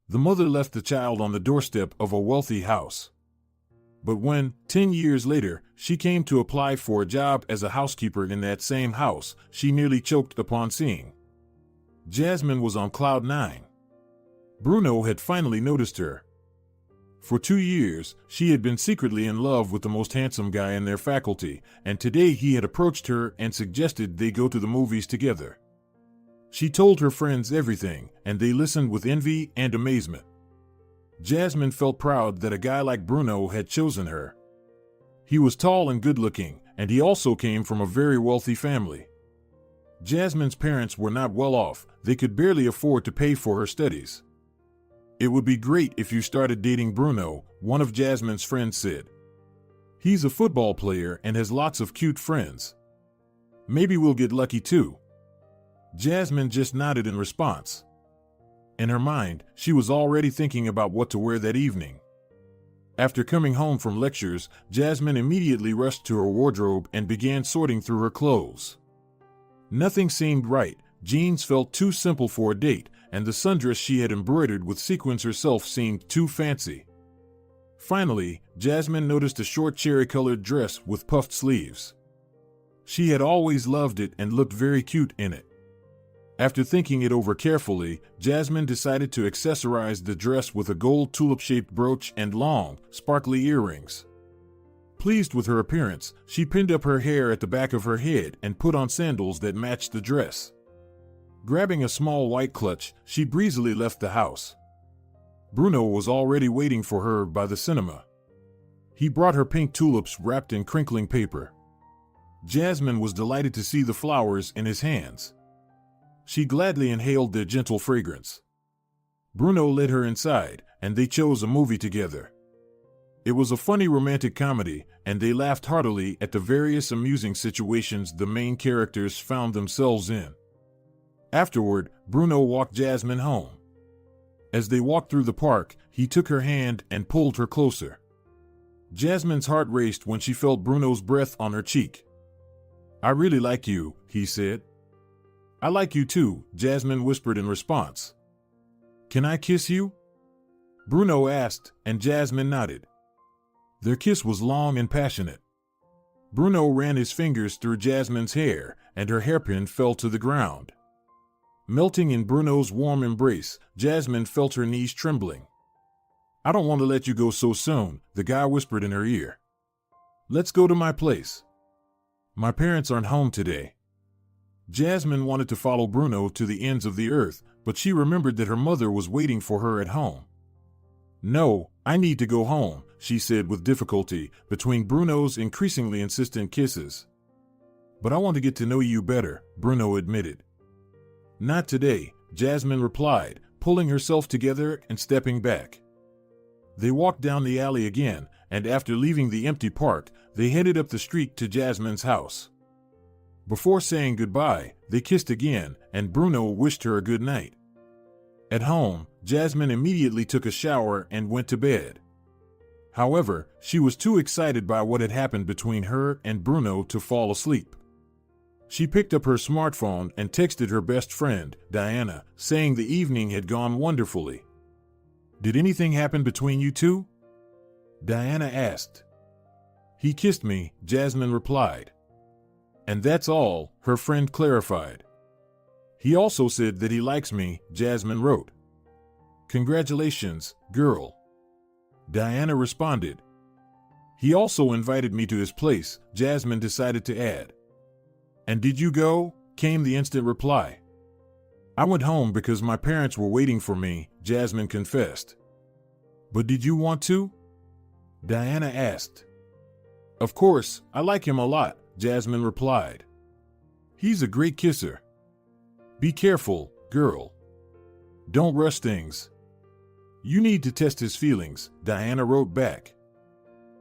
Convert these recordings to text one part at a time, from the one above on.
The mother left the child on the doorstep of a wealthy house. But when, 10 years later, she came to apply for a job as a housekeeper in that same house, she nearly choked upon seeing. Jasmine was on cloud nine. Bruno had finally noticed her. For 2 years, she had been secretly in love with the most handsome guy in their faculty, and today he had approached her and suggested they go to the movies together. She told her friends everything, and they listened with envy and amazement. Jasmine felt proud that a guy like Bruno had chosen her. He was tall and good-looking, and he also came from a very wealthy family. Jasmine's parents were not well off; they could barely afford to pay for her studies. "It would be great if you started dating Bruno," one of Jasmine's friends said. "He's a football player and has lots of cute friends. Maybe we'll get lucky too." Jasmine just nodded in response. In her mind, she was already thinking about what to wear that evening. After coming home from lectures, Jasmine immediately rushed to her wardrobe and began sorting through her clothes. Nothing seemed right. Jeans felt too simple for a date, and the sundress she had embroidered with sequins herself seemed too fancy. Finally, Jasmine noticed a short cherry-colored dress with puffed sleeves. She had always loved it and looked very cute in it. After thinking it over carefully, Jasmine decided to accessorize the dress with a gold tulip-shaped brooch and long, sparkly earrings. Pleased with her appearance, she pinned up her hair at the back of her head and put on sandals that matched the dress. Grabbing a small white clutch, she breezily left the house. Bruno was already waiting for her by the cinema. He brought her pink tulips wrapped in crinkling paper. Jasmine was delighted to see the flowers in his hands. She gladly inhaled their gentle fragrance. Bruno led her inside, and they chose a movie together. It was a funny romantic comedy, and they laughed heartily at the various amusing situations the main characters found themselves in. Afterward, Bruno walked Jasmine home. As they walked through the park, he took her hand and pulled her closer. Jasmine's heart raced when she felt Bruno's breath on her cheek. "I really like you," he said. "I like you too," Jasmine whispered in response. "Can I kiss you?" Bruno asked, and Jasmine nodded. Their kiss was long and passionate. Bruno ran his fingers through Jasmine's hair, and her hairpin fell to the ground. Melting in Bruno's warm embrace, Jasmine felt her knees trembling. "I don't want to let you go so soon," the guy whispered in her ear. "Let's go to my place. My parents aren't home today." Jasmine wanted to follow Bruno to the ends of the earth, but she remembered that her mother was waiting for her at home. "No, I need to go home," she said with difficulty, between Bruno's increasingly insistent kisses. "But I want to get to know you better," Bruno admitted. "Not today," Jasmine replied, pulling herself together and stepping back. They walked down the alley again, and after leaving the empty park, they headed up the street to Jasmine's house. Before saying goodbye, they kissed again, and Bruno wished her a good night. At home, Jasmine immediately took a shower and went to bed. However, she was too excited by what had happened between her and Bruno to fall asleep. She picked up her smartphone and texted her best friend, Diana, saying the evening had gone wonderfully. "Did anything happen between you two?" Diana asked. "He kissed me," Jasmine replied. "And that's all," her friend clarified. "He also said that he likes me," Jasmine wrote. "Congratulations, girl," Diana responded. "He also invited me to his place," Jasmine decided to add. "And did you go?" came the instant reply. "I went home because my parents were waiting for me," Jasmine confessed. "But did you want to?" Diana asked. "Of course, I like him a lot," Jasmine replied. "He's a great kisser. Be careful, girl. Don't rush things. You need to test his feelings," Diana wrote back.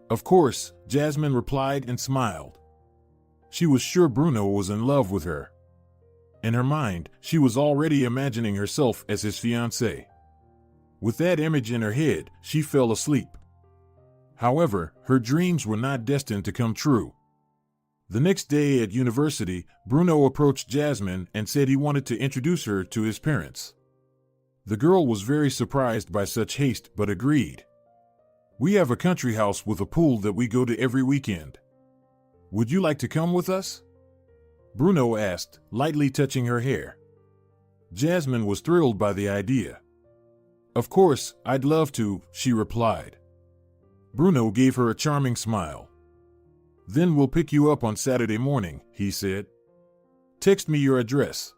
"Of course," Jasmine replied and smiled. She was sure Bruno was in love with her. In her mind, she was already imagining herself as his fiancé. With that image in her head, she fell asleep. However, her dreams were not destined to come true. The next day at university, Bruno approached Jasmine and said he wanted to introduce her to his parents. The girl was very surprised by such haste but agreed. We have a country house with a pool that we go to every weekend. Would you like to come with us? Bruno asked, lightly touching her hair. Jasmine was thrilled by the idea. Of course, I'd love to, she replied. Bruno gave her a charming smile. Then we'll pick you up on Saturday morning, he said. Text me your address.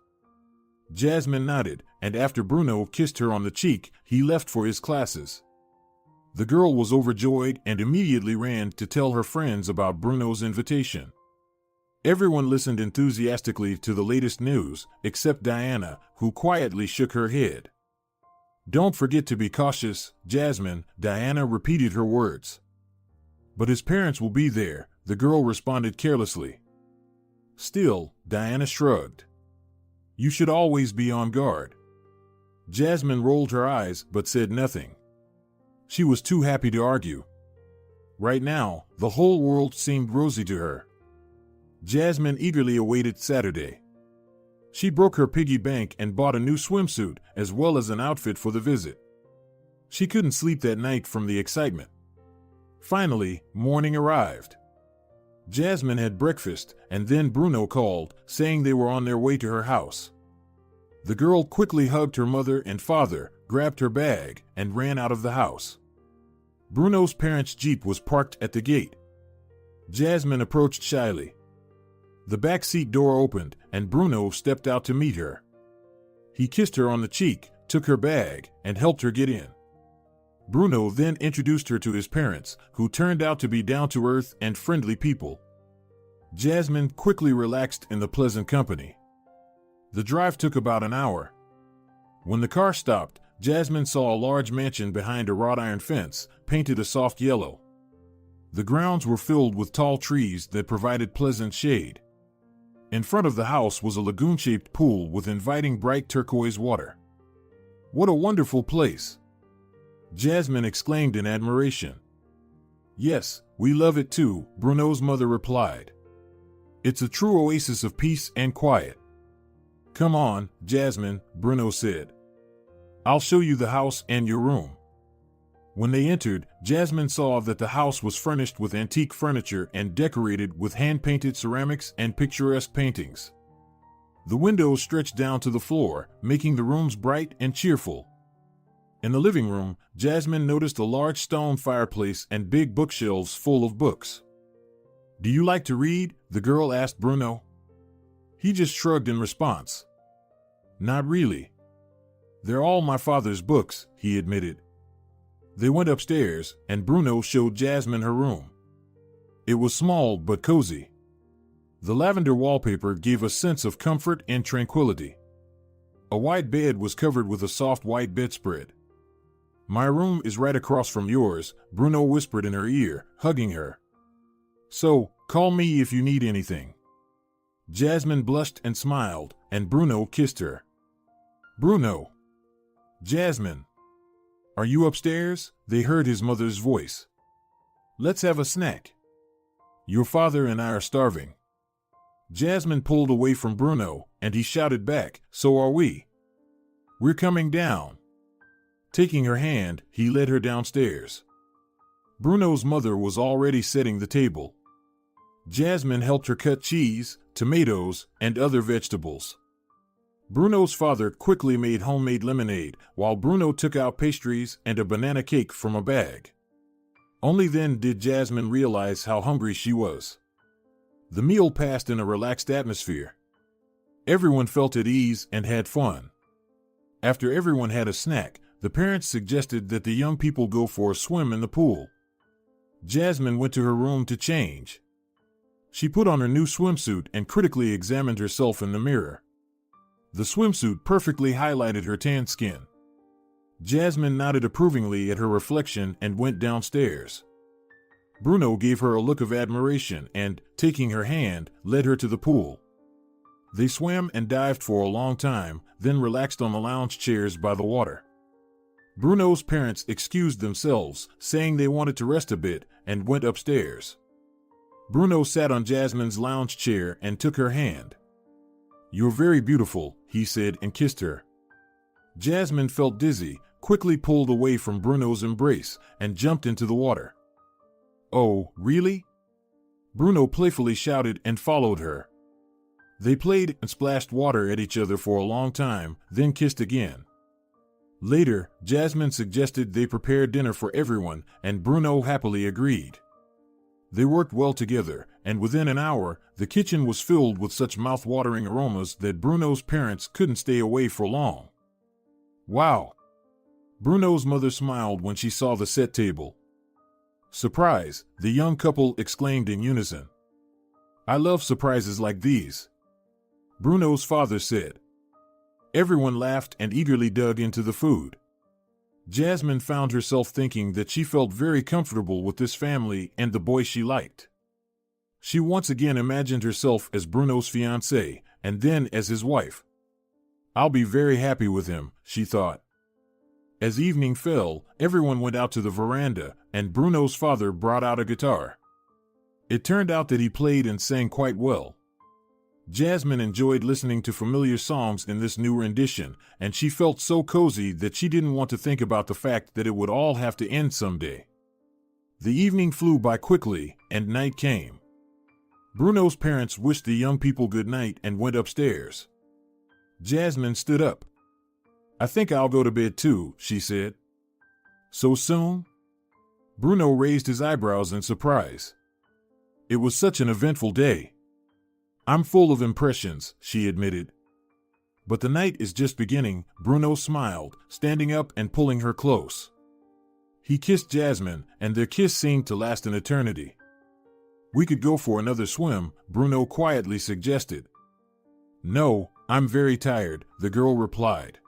Jasmine nodded, and after Bruno kissed her on the cheek, he left for his classes. The girl was overjoyed and immediately ran to tell her friends about Bruno's invitation. Everyone listened enthusiastically to the latest news, except Diana, who quietly shook her head. Don't forget to be cautious, Jasmine, Diana repeated her words. But his parents will be there, the girl responded carelessly. Still, Diana shrugged. You should always be on guard. Jasmine rolled her eyes but said nothing. She was too happy to argue. Right now, the whole world seemed rosy to her. Jasmine eagerly awaited Saturday. She broke her piggy bank and bought a new swimsuit as well as an outfit for the visit. She couldn't sleep that night from the excitement. Finally, morning arrived. Jasmine had breakfast, and then Bruno called, saying they were on their way to her house. The girl quickly hugged her mother and father, grabbed her bag, and ran out of the house. Bruno's parents' Jeep was parked at the gate. Jasmine approached shyly. The back seat door opened, and Bruno stepped out to meet her. He kissed her on the cheek, took her bag, and helped her get in. Bruno then introduced her to his parents, who turned out to be down-to-earth and friendly people. Jasmine quickly relaxed in the pleasant company. The drive took about an hour. When the car stopped, Jasmine saw a large mansion behind a wrought iron fence, painted a soft yellow. The grounds were filled with tall trees that provided pleasant shade. In front of the house was a lagoon-shaped pool with inviting bright turquoise water. What a wonderful place! Jasmine exclaimed in admiration. Yes, we love it too, Bruno's mother replied. It's a true oasis of peace and quiet. Come on, Jasmine, Bruno said. I'll show you the house and your room. When they entered, Jasmine saw that the house was furnished with antique furniture and decorated with hand-painted ceramics and picturesque paintings. The windows stretched down to the floor, making the rooms bright and cheerful. In the living room, Jasmine noticed a large stone fireplace and big bookshelves full of books. Do you like to read? The girl asked Bruno. He just shrugged in response. Not really. They're all my father's books, he admitted. They went upstairs, and Bruno showed Jasmine her room. It was small but cozy. The lavender wallpaper gave a sense of comfort and tranquility. A white bed was covered with a soft white bedspread. My room is right across from yours, Bruno whispered in her ear, hugging her. So, call me if you need anything. Jasmine blushed and smiled, and Bruno kissed her. Bruno. Jasmine. Are you upstairs? They heard his mother's voice. Let's have a snack. Your father and I are starving. Jasmine pulled away from Bruno, and he shouted back, so are we. We're coming down. Taking her hand, he led her downstairs. Bruno's mother was already setting the table. Jasmine helped her cut cheese, tomatoes, and other vegetables. Bruno's father quickly made homemade lemonade, while Bruno took out pastries and a banana cake from a bag. Only then did Jasmine realize how hungry she was. The meal passed in a relaxed atmosphere. Everyone felt at ease and had fun. After everyone had a snack, the parents suggested that the young people go for a swim in the pool. Jasmine went to her room to change. She put on her new swimsuit and critically examined herself in the mirror. The swimsuit perfectly highlighted her tan skin. Jasmine nodded approvingly at her reflection and went downstairs. Bruno gave her a look of admiration and, taking her hand, led her to the pool. They swam and dived for a long time, then relaxed on the lounge chairs by the water. Bruno's parents excused themselves, saying they wanted to rest a bit, and went upstairs. Bruno sat on Jasmine's lounge chair and took her hand. You're very beautiful, he said and kissed her. Jasmine felt dizzy, quickly pulled away from Bruno's embrace, and jumped into the water. "Oh, really?" Bruno playfully shouted and followed her. They played and splashed water at each other for a long time, then kissed again. Later, Jasmine suggested they prepare dinner for everyone, and Bruno happily agreed. They worked well together, and within an hour, the kitchen was filled with such mouth-watering aromas that Bruno's parents couldn't stay away for long. "Wow!" Bruno's mother smiled when she saw the set table. "Surprise!" the young couple exclaimed in unison. "I love surprises like these," Bruno's father said. Everyone laughed and eagerly dug into the food. Jasmine found herself thinking that she felt very comfortable with this family and the boy she liked. She once again imagined herself as Bruno's fiancée, and then as his wife. "I'll be very happy with him," she thought. As evening fell, everyone went out to the veranda, and Bruno's father brought out a guitar. It turned out that he played and sang quite well. Jasmine enjoyed listening to familiar songs in this new rendition, and she felt so cozy that she didn't want to think about the fact that it would all have to end someday. The evening flew by quickly, and night came. Bruno's parents wished the young people good night and went upstairs. Jasmine stood up. "I think I'll go to bed too," she said. "So soon?" Bruno raised his eyebrows in surprise. It was such an eventful day. "I'm full of impressions," she admitted. "But the night is just beginning," Bruno smiled, standing up and pulling her close. He kissed Jasmine, and their kiss seemed to last an eternity. "We could go for another swim," Bruno quietly suggested. "No, I'm very tired," the girl replied.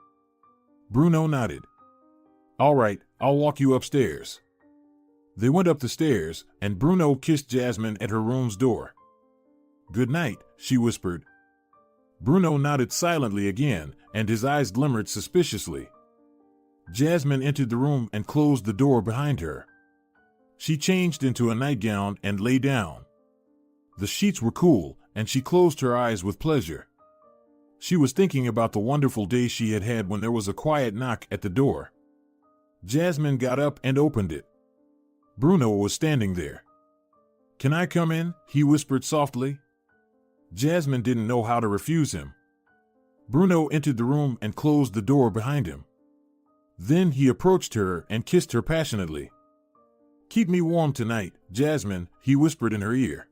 Bruno nodded. "All right, I'll walk you upstairs." They went up the stairs, and Bruno kissed Jasmine at her room's door. "Good night," she whispered. Bruno nodded silently again, and his eyes glimmered suspiciously. Jasmine entered the room and closed the door behind her. She changed into a nightgown and lay down. The sheets were cool, and she closed her eyes with pleasure. She was thinking about the wonderful day she had had when there was a quiet knock at the door. Jasmine got up and opened it. Bruno was standing there. "Can I come in?" he whispered softly. Jasmine didn't know how to refuse him. Bruno entered the room and closed the door behind him. Then he approached her and kissed her passionately. "Keep me warm tonight, Jasmine," he whispered in her ear.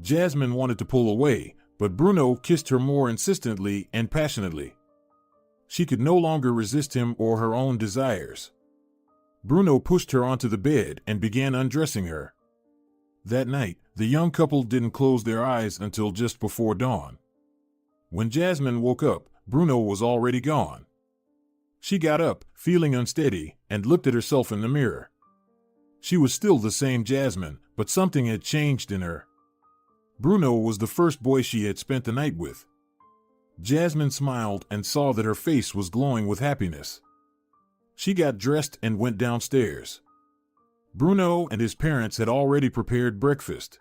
Jasmine wanted to pull away, but Bruno kissed her more insistently and passionately. She could no longer resist him or her own desires. Bruno pushed her onto the bed and began undressing her. That night, the young couple didn't close their eyes until just before dawn. When Jasmine woke up, Bruno was already gone. She got up, feeling unsteady, and looked at herself in the mirror. She was still the same Jasmine, but something had changed in her. Bruno was the first boy she had spent the night with. Jasmine smiled and saw that her face was glowing with happiness. She got dressed and went downstairs. Bruno and his parents had already prepared breakfast.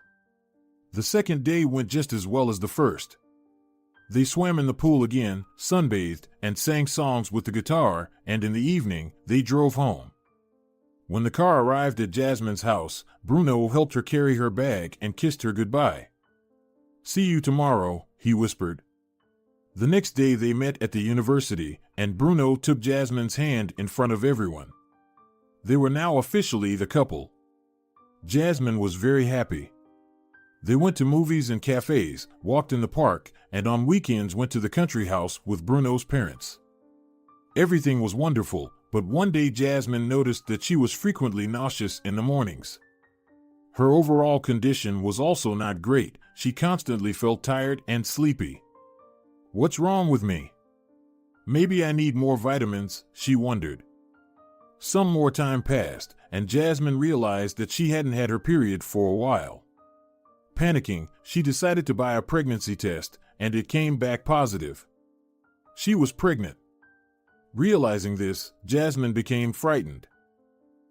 The second day went just as well as the first. They swam in the pool again, sunbathed, and sang songs with the guitar, and in the evening, they drove home. When the car arrived at Jasmine's house, Bruno helped her carry her bag and kissed her goodbye. "See you tomorrow," he whispered. The next day they met at the university, and Bruno took Jasmine's hand in front of everyone. They were now officially the couple. Jasmine was very happy. They went to movies and cafes, walked in the park, and on weekends went to the country house with Bruno's parents. Everything was wonderful, but one day Jasmine noticed that she was frequently nauseous in the mornings. Her overall condition was also not great. She constantly felt tired and sleepy. "What's wrong with me? Maybe I need more vitamins," she wondered. Some more time passed, and Jasmine realized that she hadn't had her period for a while. Panicking, she decided to buy a pregnancy test, and it came back positive. She was pregnant. Realizing this, Jasmine became frightened.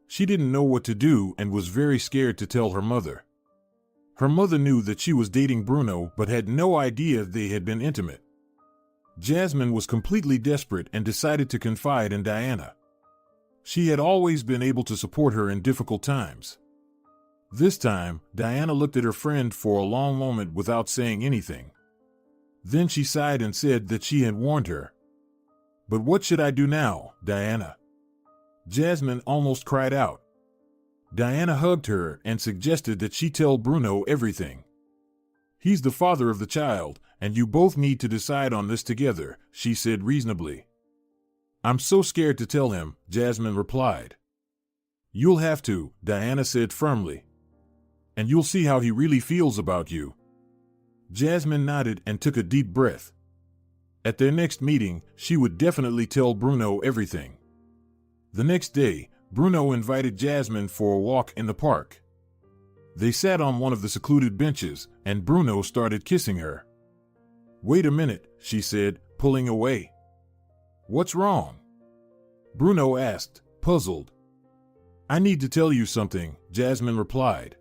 She didn't know what to do and was very scared to tell her mother. Her mother knew that she was dating Bruno but had no idea they had been intimate. Jasmine was completely desperate and decided to confide in Diana. She had always been able to support her in difficult times. This time, Diana looked at her friend for a long moment without saying anything. Then she sighed and said that she had warned her. "But what should I do now, Diana?" Jasmine almost cried out. Diana hugged her and suggested that she tell Bruno everything. "He's the father of the child, and you both need to decide on this together," she said reasonably. "I'm so scared to tell him," Jasmine replied. "You'll have to," Diana said firmly. "And you'll see how he really feels about you." Jasmine nodded and took a deep breath. At their next meeting, she would definitely tell Bruno everything. The next day, Bruno invited Jasmine for a walk in the park. They sat on one of the secluded benches, and Bruno started kissing her. "Wait a minute," she said, pulling away. "What's wrong?" Bruno asked, puzzled. "I need to tell you something," Jasmine replied.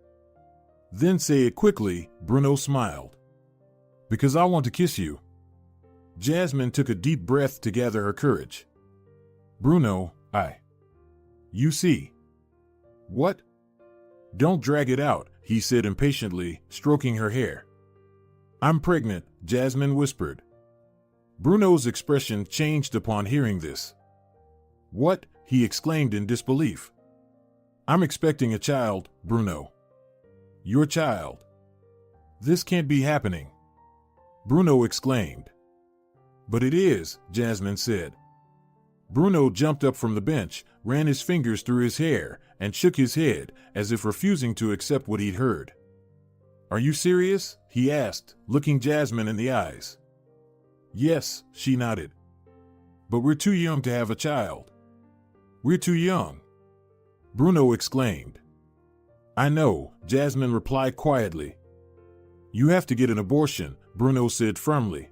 "Then say it quickly," Bruno smiled. "Because I want to kiss you." Jasmine took a deep breath to gather her courage. "Bruno, You see." "What?" "Don't drag it out," he said impatiently, stroking her hair. "I'm pregnant," Jasmine whispered. Bruno's expression changed upon hearing this. "What?" he exclaimed in disbelief. "I'm expecting a child, Bruno." "Your child?" "This can't be happening," Bruno exclaimed. "But it is," Jasmine said. Bruno jumped up from the bench, ran his fingers through his hair, and shook his head, as if refusing to accept what he'd heard. "Are you serious?" he asked, looking Jasmine in the eyes. "Yes," she nodded. "But we're too young to have a child." "We're too young," Bruno exclaimed. "I know," Jasmine replied quietly. "You have to get an abortion," Bruno said firmly.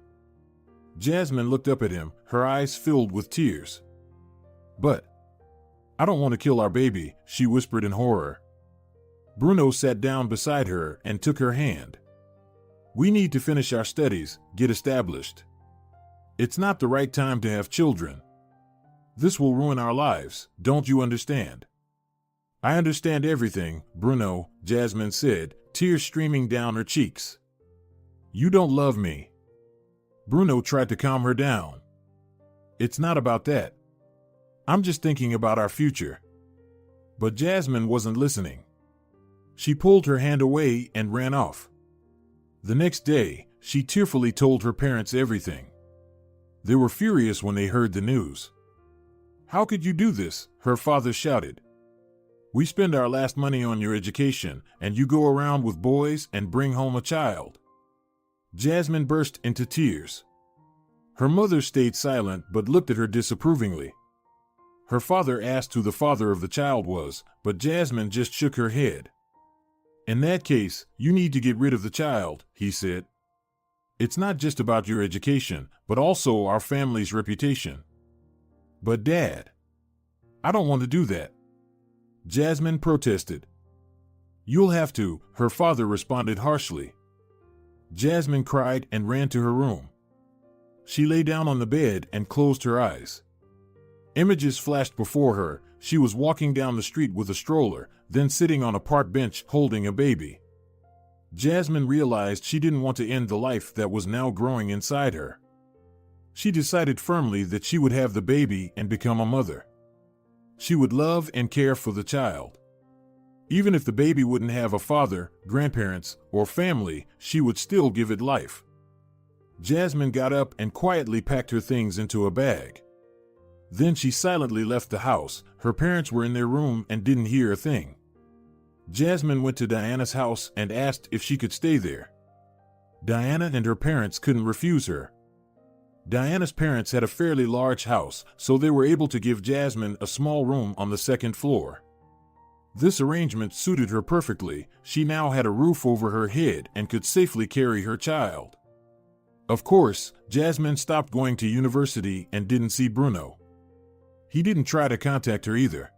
Jasmine looked up at him, her eyes filled with tears. "But I don't want to kill our baby," she whispered in horror. Bruno sat down beside her and took her hand. "We need to finish our studies, get established. It's not the right time to have children. This will ruin our lives, don't you understand?" "I understand everything, Bruno," Jasmine said, tears streaming down her cheeks. "You don't love me." Bruno tried to calm her down. "It's not about that. I'm just thinking about our future." But Jasmine wasn't listening. She pulled her hand away and ran off. The next day, she tearfully told her parents everything. They were furious when they heard the news. "How could you do this?" her father shouted. "We spend our last money on your education, and you go around with boys and bring home a child." Jasmine burst into tears. Her mother stayed silent but looked at her disapprovingly. Her father asked who the father of the child was, but Jasmine just shook her head. "In that case, you need to get rid of the child," he said. "It's not just about your education, but also our family's reputation." "But Dad, I don't want to do that," Jasmine protested. "You'll have to," her father responded harshly. Jasmine cried and ran to her room. She lay down on the bed and closed her eyes. Images flashed before her. She was walking down the street with a stroller, then sitting on a park bench holding a baby. Jasmine realized she didn't want to end the life that was now growing inside her. She decided firmly that she would have the baby and become a mother. She would love and care for the child. Even if the baby wouldn't have a father, grandparents, or family, she would still give it life. Jasmine got up and quietly packed her things into a bag. Then she silently left the house. Her parents were in their room and didn't hear a thing. Jasmine went to Diana's house and asked if she could stay there. Diana and her parents couldn't refuse her. Diana's parents had a fairly large house, so they were able to give Jasmine a small room on the second floor. This arrangement suited her perfectly. She now had a roof over her head and could safely carry her child. Of course, Jasmine stopped going to university and didn't see Bruno. He didn't try to contact her either.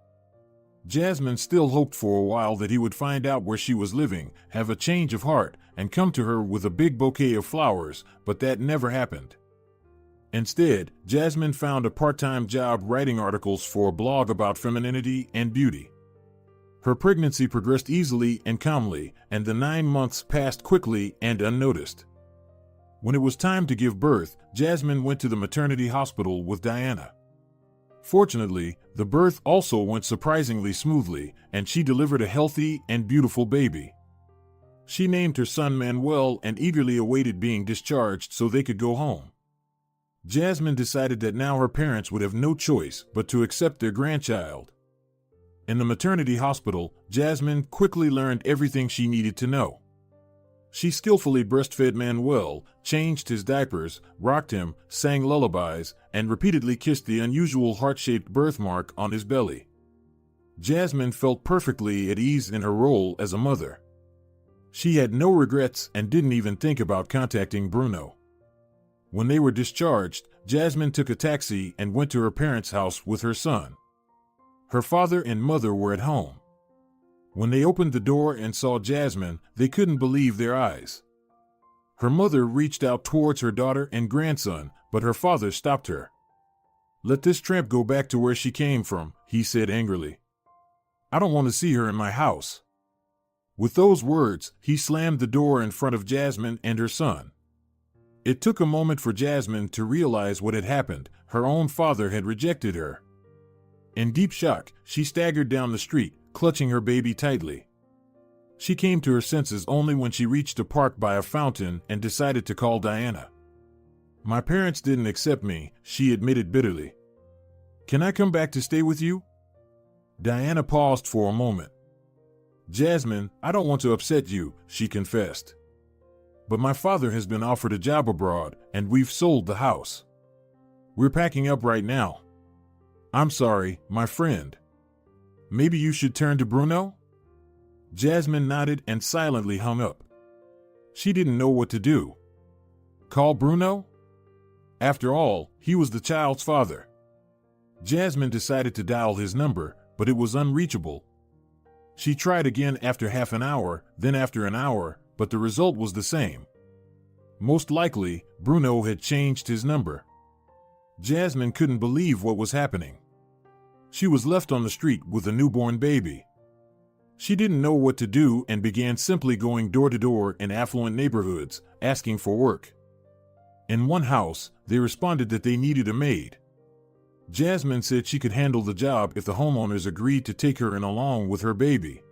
Jasmine still hoped for a while that he would find out where she was living, have a change of heart, and come to her with a big bouquet of flowers, but that never happened. Instead, Jasmine found a part-time job writing articles for a blog about femininity and beauty. Her pregnancy progressed easily and calmly, and the 9 months passed quickly and unnoticed. When it was time to give birth, Jasmine went to the maternity hospital with Diana. Fortunately, the birth also went surprisingly smoothly, and she delivered a healthy and beautiful baby. She named her son Manuel and eagerly awaited being discharged so they could go home. Jasmine decided that now her parents would have no choice but to accept their grandchild. In the maternity hospital, Jasmine quickly learned everything she needed to know. She skillfully breastfed Manuel, changed his diapers, rocked him, sang lullabies, and repeatedly kissed the unusual heart-shaped birthmark on his belly. Jasmine felt perfectly at ease in her role as a mother. She had no regrets and didn't even think about contacting Bruno. When they were discharged, Jasmine took a taxi and went to her parents' house with her son. Her father and mother were at home. When they opened the door and saw Jasmine, they couldn't believe their eyes. Her mother reached out towards her daughter and grandson, but her father stopped her. "Let this tramp go back to where she came from," he said angrily. "I don't want to see her in my house." With those words, he slammed the door in front of Jasmine and her son. It took a moment for Jasmine to realize what had happened. Her own father had rejected her. In deep shock, she staggered down the street, clutching her baby tightly. She came to her senses only when she reached a park by a fountain and decided to call Diana. "My parents didn't accept me," she admitted bitterly. "Can I come back to stay with you?" Diana paused for a moment. "Jasmine, I don't want to upset you," she confessed. "But my father has been offered a job abroad, and we've sold the house. We're packing up right now. I'm sorry, my friend. Maybe you should turn to Bruno?" Jasmine nodded and silently hung up. She didn't know what to do. Call Bruno? After all, he was the child's father. Jasmine decided to dial his number, but it was unreachable. She tried again after half an hour, then after an hour, but the result was the same. Most likely, Bruno had changed his number. Jasmine couldn't believe what was happening. She was left on the street with a newborn baby. She didn't know what to do and began simply going door to door in affluent neighborhoods, asking for work. In one house, they responded that they needed a maid. Jasmine said she could handle the job if the homeowners agreed to take her in along with her baby.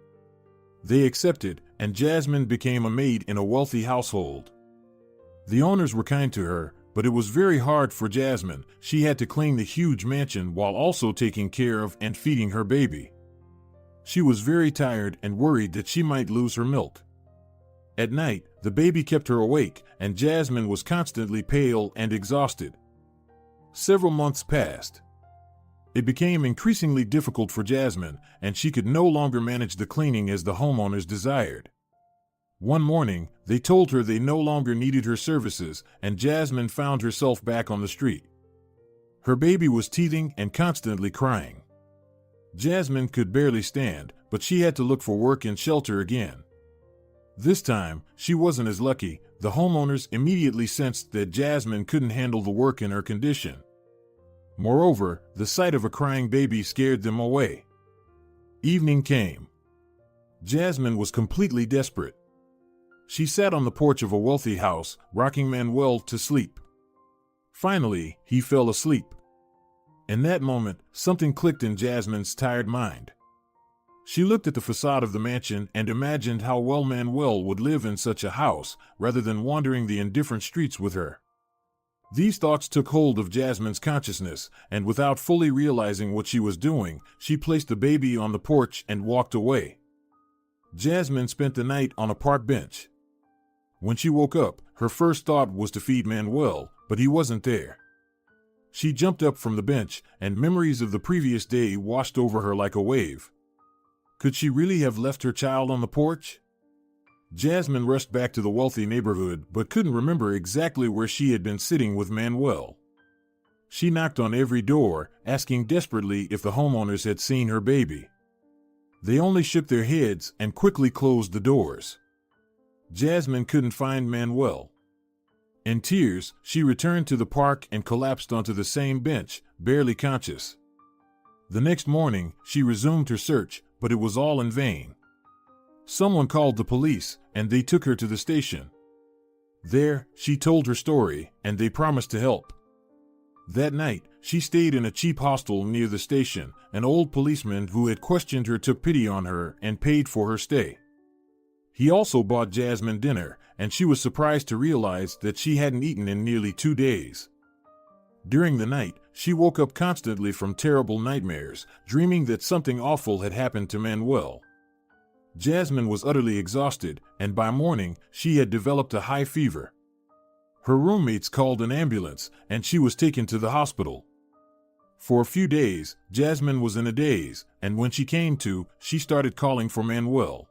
They accepted, and Jasmine became a maid in a wealthy household. The owners were kind to her, but it was very hard for Jasmine. She had to clean the huge mansion while also taking care of and feeding her baby. She was very tired and worried that she might lose her milk. At night, the baby kept her awake, and Jasmine was constantly pale and exhausted. Several months passed. It became increasingly difficult for Jasmine, and she could no longer manage the cleaning as the homeowners desired. One morning, they told her they no longer needed her services, and Jasmine found herself back on the street. Her baby was teething and constantly crying. Jasmine could barely stand, but she had to look for work and shelter again. This time, she wasn't as lucky. The homeowners immediately sensed that Jasmine couldn't handle the work in her condition. Moreover, the sight of a crying baby scared them away. Evening came. Jasmine was completely desperate. She sat on the porch of a wealthy house, rocking Manuel to sleep. Finally, he fell asleep. In that moment, something clicked in Jasmine's tired mind. She looked at the facade of the mansion and imagined how well Manuel would live in such a house, rather than wandering the indifferent streets with her. These thoughts took hold of Jasmine's consciousness, and without fully realizing what she was doing, she placed the baby on the porch and walked away. Jasmine spent the night on a park bench. When she woke up, her first thought was to feed Manuel, but he wasn't there. She jumped up from the bench, and memories of the previous day washed over her like a wave. Could she really have left her child on the porch? Jasmine rushed back to the wealthy neighborhood but couldn't remember exactly where she had been sitting with Manuel. She knocked on every door, asking desperately if the homeowners had seen her baby. They only shook their heads and quickly closed the doors. Jasmine couldn't find Manuel. In tears, she returned to the park and collapsed onto the same bench, barely conscious. The next morning, she resumed her search, but it was all in vain. Someone called the police, and they took her to the station. There, she told her story, and they promised to help. That night, she stayed in a cheap hostel near the station. An old policeman who had questioned her took pity on her and paid for her stay. He also bought Jasmine dinner, and she was surprised to realize that she hadn't eaten in nearly 2 days. During the night, she woke up constantly from terrible nightmares, dreaming that something awful had happened to Manuel. Jasmine was utterly exhausted, and by morning, she had developed a high fever. Her roommates called an ambulance, and she was taken to the hospital. For a few days, Jasmine was in a daze, and when she came to, she started calling for Manuel.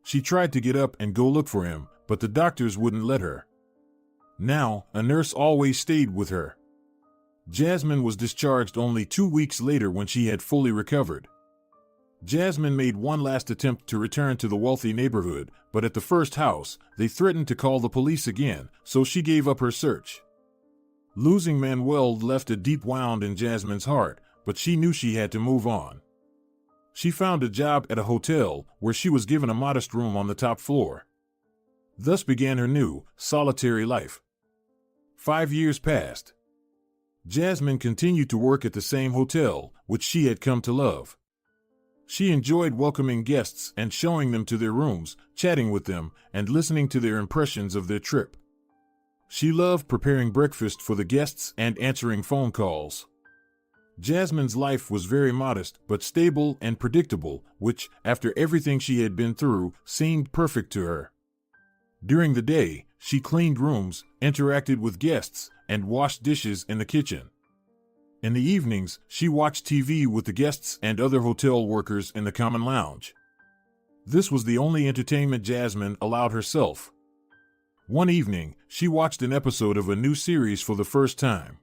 She tried to get up and go look for him, but the doctors wouldn't let her. Now, a nurse always stayed with her. Jasmine was discharged only 2 weeks later when she had fully recovered. Jasmine made one last attempt to return to the wealthy neighborhood, but at the first house, they threatened to call the police again, so she gave up her search. Losing Manuel left a deep wound in Jasmine's heart, but she knew she had to move on. She found a job at a hotel, where she was given a modest room on the top floor. Thus began her new, solitary life. 5 years passed. Jasmine continued to work at the same hotel, which she had come to love. She enjoyed welcoming guests and showing them to their rooms, chatting with them, and listening to their impressions of their trip. She loved preparing breakfast for the guests and answering phone calls. Jasmine's life was very modest but stable and predictable, which, after everything she had been through, seemed perfect to her. During the day, she cleaned rooms, interacted with guests, and washed dishes in the kitchen. In the evenings, she watched TV with the guests and other hotel workers in the common lounge. This was the only entertainment Jasmine allowed herself. One evening, she watched an episode of a new series for the first time.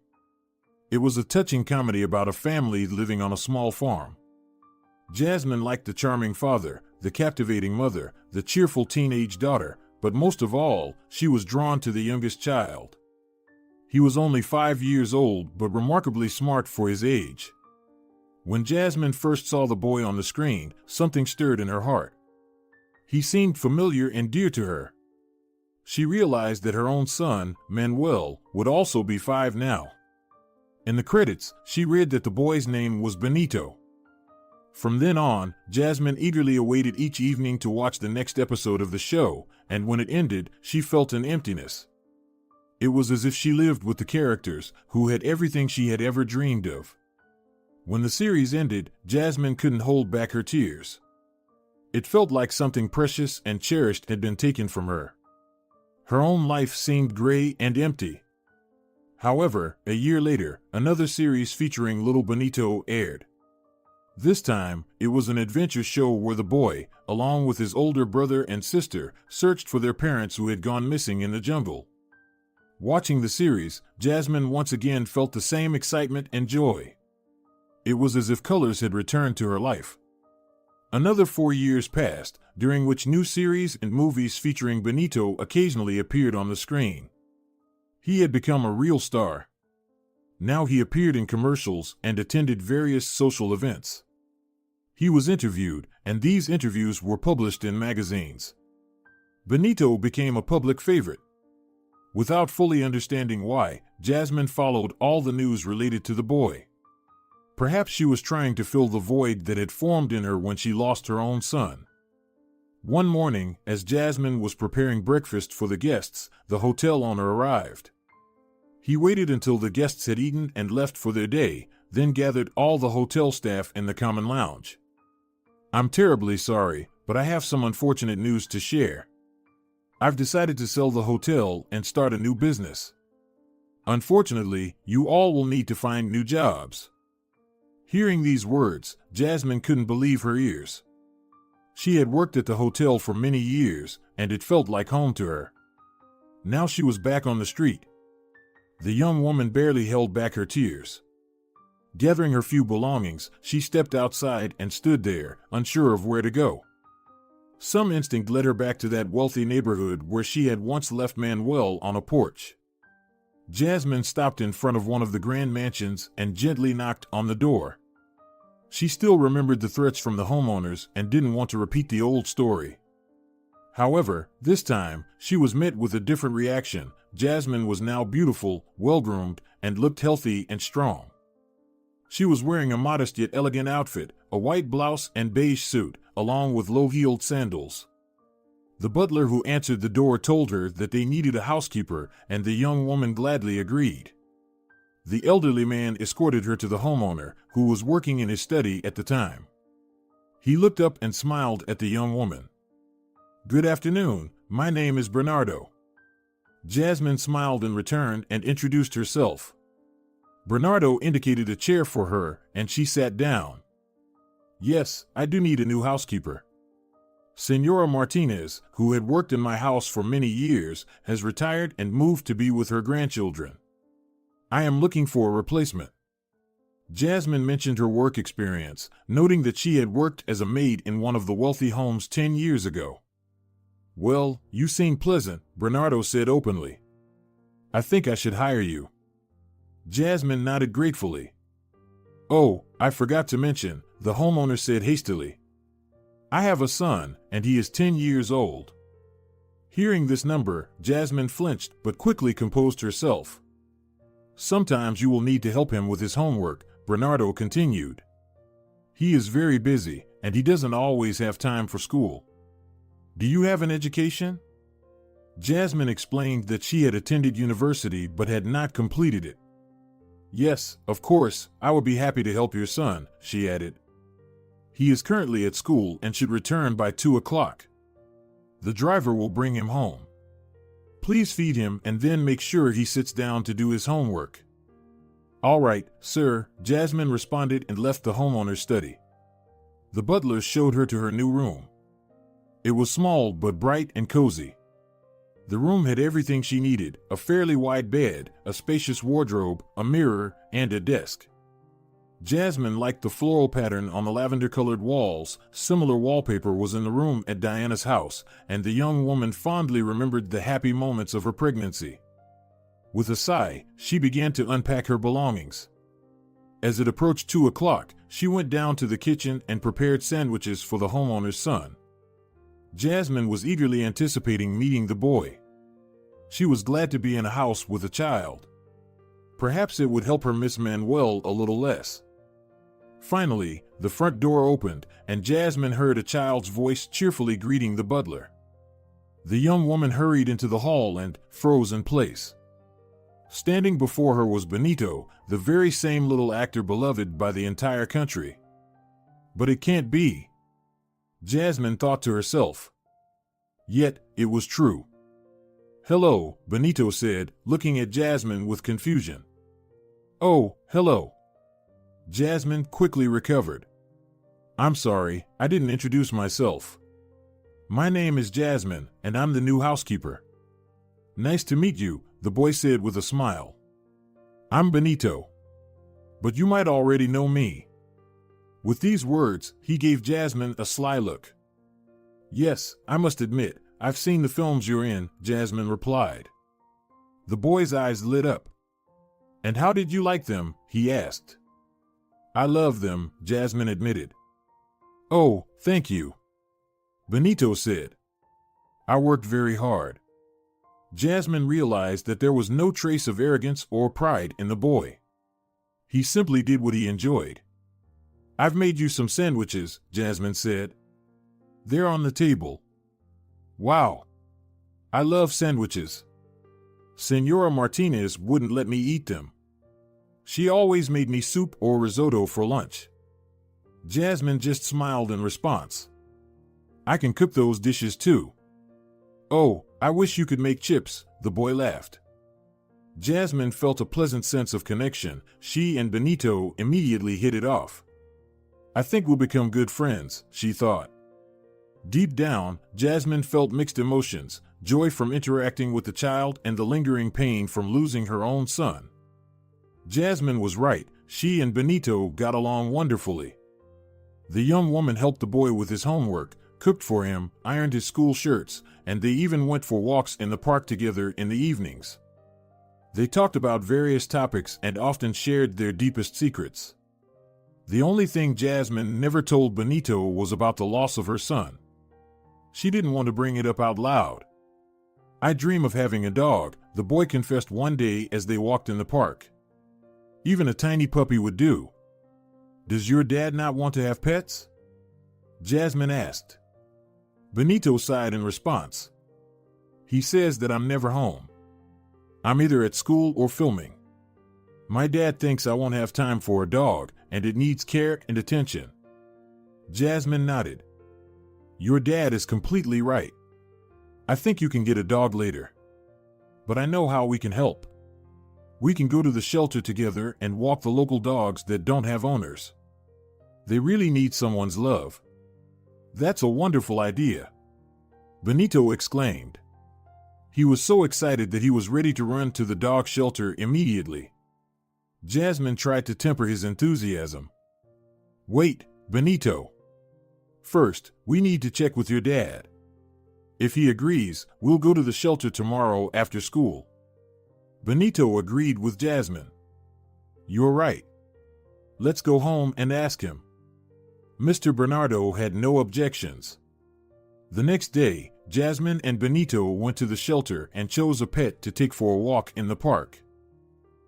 It was a touching comedy about a family living on a small farm. Jasmine liked the charming father, the captivating mother, the cheerful teenage daughter, but most of all, she was drawn to the youngest child. He was only 5 years old but remarkably smart for his age. When Jasmine first saw the boy on the screen, something stirred in her heart. He seemed familiar and dear to her. She realized that her own son, Manuel, would also be 5 now. In the credits, she read that the boy's name was Benito. From then on, Jasmine eagerly awaited each evening to watch the next episode of the show, and when it ended, she felt an emptiness. It was as if she lived with the characters, who had everything she had ever dreamed of. When the series ended, Jasmine couldn't hold back her tears. It felt like something precious and cherished had been taken from her. Her own life seemed gray and empty. However, a year later, another series featuring little Benito aired. This time, it was an adventure show where the boy, along with his older brother and sister, searched for their parents who had gone missing in the jungle. Watching the series, Jasmine once again felt the same excitement and joy. It was as if colors had returned to her life. Another 4 years passed, during which new series and movies featuring Benito occasionally appeared on the screen. He had become a real star. Now he appeared in commercials and attended various social events. He was interviewed, and these interviews were published in magazines. Benito became a public favorite. Without fully understanding why, Jasmine followed all the news related to the boy. Perhaps she was trying to fill the void that had formed in her when she lost her own son. One morning, as Jasmine was preparing breakfast for the guests, the hotel owner arrived. He waited until the guests had eaten and left for their day, then gathered all the hotel staff in the common lounge. "I'm terribly sorry, but I have some unfortunate news to share. I've decided to sell the hotel and start a new business. Unfortunately, you all will need to find new jobs." Hearing these words, Jasmine couldn't believe her ears. She had worked at the hotel for many years, and it felt like home to her. Now she was back on the street. The young woman barely held back her tears. Gathering her few belongings, she stepped outside and stood there, unsure of where to go. Some instinct led her back to that wealthy neighborhood where she had once left Manuel on a porch. Jasmine stopped in front of one of the grand mansions and gently knocked on the door. She still remembered the threats from the homeowners and didn't want to repeat the old story. However, this time, she was met with a different reaction. Jasmine was now beautiful, well-groomed, and looked healthy and strong. She was wearing a modest yet elegant outfit, a white blouse and beige suit, along with low-heeled sandals. The butler who answered the door told her that they needed a housekeeper, and the young woman gladly agreed. The elderly man escorted her to the homeowner, who was working in his study at the time. He looked up and smiled at the young woman. "Good afternoon, my name is Bernardo." Jasmine smiled in return and introduced herself. Bernardo indicated a chair for her, and she sat down. "Yes, I do need a new housekeeper. Senora Martinez, who had worked in my house for many years, has retired and moved to be with her grandchildren. I am looking for a replacement." Jasmine mentioned her work experience, noting that she had worked as a maid in one of the wealthy homes 10 years ago. "Well, you seem pleasant," Bernardo said openly. "I think I should hire you." Jasmine nodded gratefully. "Oh, I forgot to mention," the homeowner said hastily. "I have a son, and he is 10 years old." Hearing this number, Jasmine flinched but quickly composed herself. "Sometimes you will need to help him with his homework," Bernardo continued. "He is very busy, and he doesn't always have time for school." "Do you have an education?" Jasmine explained that she had attended university but had not completed it. "Yes, of course, I would be happy to help your son," she added. "He is currently at school and should return by 2 o'clock. The driver will bring him home. Please feed him and then make sure he sits down to do his homework." "All right, sir," Jasmine responded and left the homeowner's study. The butler showed her to her new room. It was small but bright and cozy. The room had everything she needed: a fairly wide bed, a spacious wardrobe, a mirror, and a desk. Jasmine liked the floral pattern on the lavender-colored walls. Similar wallpaper was in the room at Diana's house, and the young woman fondly remembered the happy moments of her pregnancy. With a sigh, she began to unpack her belongings. As it approached 2 o'clock, she went down to the kitchen and prepared sandwiches for the homeowner's son. Jasmine was eagerly anticipating meeting the boy. She was glad to be in a house with a child. Perhaps it would help her miss Manuel a little less. Finally, the front door opened, and Jasmine heard a child's voice cheerfully greeting the butler. The young woman hurried into the hall and froze in place. Standing before her was Benito, the very same little actor beloved by the entire country. But it can't be, Jasmine thought to herself. Yet, it was true. "Hello," Benito said, looking at Jasmine with confusion. "Oh, hello." Jasmine quickly recovered. "I'm sorry, I didn't introduce myself. My name is Jasmine, and I'm the new housekeeper." "Nice to meet you," the boy said with a smile. "I'm Benito. But you might already know me." With these words, he gave Jasmine a sly look. "Yes, I must admit, I've seen the films you're in," Jasmine replied. The boy's eyes lit up. "And how did you like them?" he asked. "I love them," Jasmine admitted. "Oh, thank you," Benito said. "I worked very hard." Jasmine realized that there was no trace of arrogance or pride in the boy. He simply did what he enjoyed. "I've made you some sandwiches," Jasmine said. "They're on the table." "Wow. I love sandwiches. Senora Martinez wouldn't let me eat them. She always made me soup or risotto for lunch." Jasmine just smiled in response. "I can cook those dishes too." "Oh, I wish you could make chips," the boy laughed. Jasmine felt a pleasant sense of connection. She and Benito immediately hit it off. "I think we'll become good friends," she thought. Deep down, Jasmine felt mixed emotions: joy from interacting with the child and the lingering pain from losing her own son. Jasmine was right. She and Benito got along wonderfully. The young woman helped the boy with his homework, cooked for him, ironed his school shirts, and they even went for walks in the park together in the evenings. They talked about various topics and often shared their deepest secrets. The only thing Jasmine never told Benito was about the loss of her son. She didn't want to bring it up out loud. "I dream of having a dog," the boy confessed one day as they walked in the park. "Even a tiny puppy would do." "Does your dad not want to have pets?" Jasmine asked. Benito sighed in response. "He says that I'm never home. I'm either at school or filming. My dad thinks I won't have time for a dog, and it needs care and attention." Jasmine nodded. "Your dad is completely right. I think you can get a dog later. But I know how we can help. We can go to the shelter together and walk the local dogs that don't have owners. They really need someone's love." "That's a wonderful idea," Benito exclaimed. He was so excited that he was ready to run to the dog shelter immediately. Jasmine tried to temper his enthusiasm. "Wait, Benito. First, we need to check with your dad. If he agrees, we'll go to the shelter tomorrow after school." Benito agreed with Jasmine. "You're right. Let's go home and ask him." Mr. Bernardo had no objections. The next day, Jasmine and Benito went to the shelter and chose a pet to take for a walk in the park.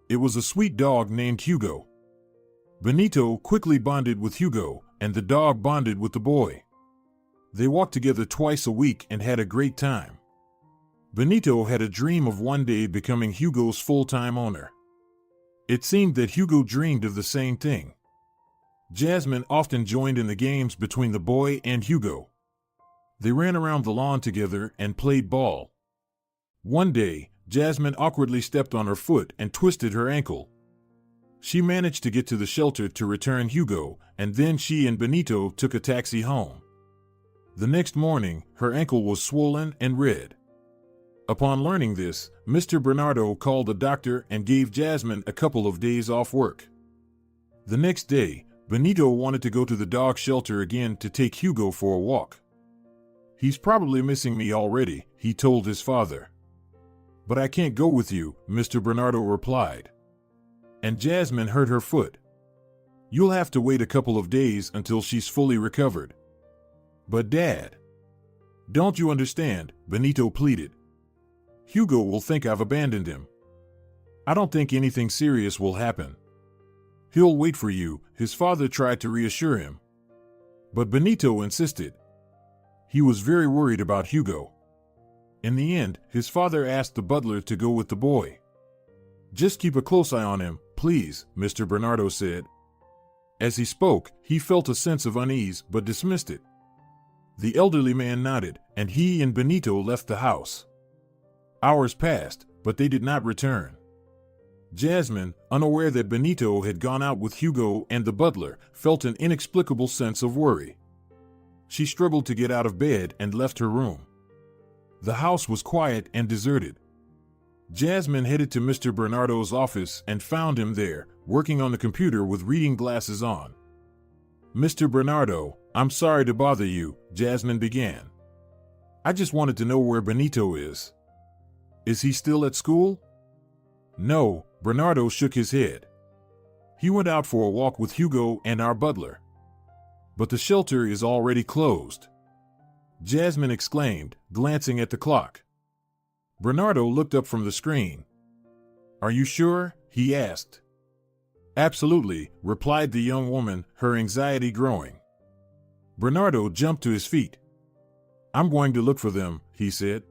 It was a sweet dog named Hugo. Benito quickly bonded with Hugo, and the dog bonded with the boy. They walked together twice a week and had a great time. Benito had a dream of one day becoming Hugo's full-time owner. It seemed that Hugo dreamed of the same thing. Jasmine often joined in the games between the boy and Hugo. They ran around the lawn together and played ball. One day, Jasmine awkwardly stepped on her foot and twisted her ankle. She managed to get to the shelter to return Hugo, and then she and Benito took a taxi home. The next morning, her ankle was swollen and red. Upon learning this, Mr. Bernardo called a doctor and gave Jasmine a couple of days off work. The next day, Benito wanted to go to the dog shelter again to take Hugo for a walk. "He's probably missing me already," he told his father. "But I can't go with you," Mr. Bernardo replied. And Jasmine hurt her foot. "You'll have to wait a couple of days until she's fully recovered." "But Dad..." "Don't you understand?" Benito pleaded. "Hugo will think I've abandoned him. I don't think anything serious will happen. He'll wait for you," his father tried to reassure him. But Benito insisted. He was very worried about Hugo. In the end, his father asked the butler to go with the boy. "Just keep a close eye on him, please," Mr. Bernardo said. As he spoke, he felt a sense of unease but dismissed it. The elderly man nodded, and he and Benito left the house. Hours passed, but they did not return. Jasmine, unaware that Benito had gone out with Hugo and the butler, felt an inexplicable sense of worry. She struggled to get out of bed and left her room. The house was quiet and deserted. Jasmine headed to Mr. Bernardo's office and found him there, working on the computer with reading glasses on. "Mr. Bernardo, I'm sorry to bother you," Jasmine began. "I just wanted to know where Benito is. Is he still at school?" "No," Bernardo shook his head. "He went out for a walk with Hugo and our butler. But the shelter is already closed," Jasmine exclaimed, glancing at the clock. Bernardo looked up from the screen. "Are you sure?" he asked. "Absolutely," replied the young woman, her anxiety growing. Bernardo jumped to his feet. "I'm going to look for them," he said.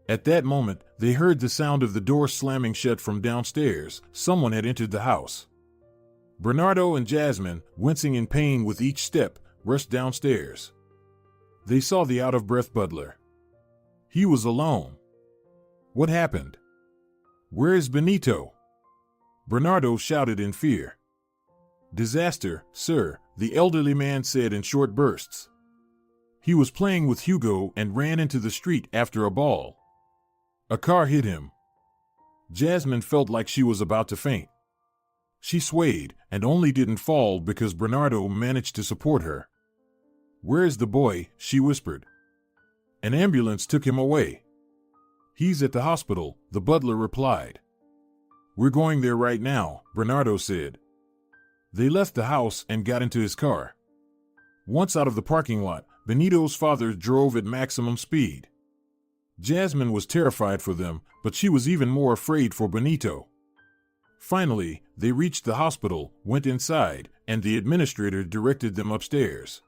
At that moment, they heard the sound of the door slamming shut from downstairs. Someone had entered the house. Bernardo and Jasmine, wincing in pain with each step, rushed downstairs. They saw the out-of-breath butler. He was alone. What happened? "Where is Benito?" Bernardo shouted in fear. "Disaster, sir," the elderly man said in short bursts. "He was playing with Hugo and ran into the street after a ball. A car hit him." Jasmine felt like she was about to faint. She swayed and only didn't fall because Bernardo managed to support her. "Where is the boy?" she whispered. "An ambulance took him away." "He's at the hospital," the butler replied. "We're going there right now," Bernardo said. They left the house and got into his car. Once out of the parking lot, Benito's father drove at maximum speed. Jasmine was terrified for them, but she was even more afraid for Benito. Finally, they reached the hospital, went inside, and the administrator directed them upstairs.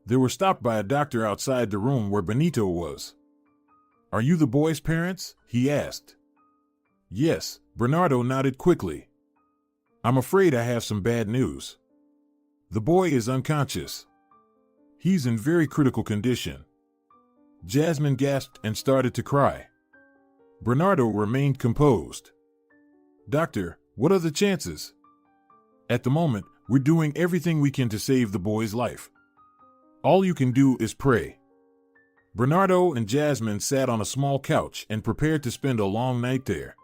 They were stopped by a doctor outside the room where Benito was. "Are you the boy's parents?" he asked. "Yes," Bernardo nodded quickly. "I'm afraid I have some bad news. The boy is unconscious. He's in very critical condition." Jasmine gasped and started to cry. Bernardo remained composed. "Doctor, what are the chances?" "At the moment, we're doing everything we can to save the boy's life. All you can do is pray." Bernardo and Jasmine sat on a small couch and prepared to spend a long night there.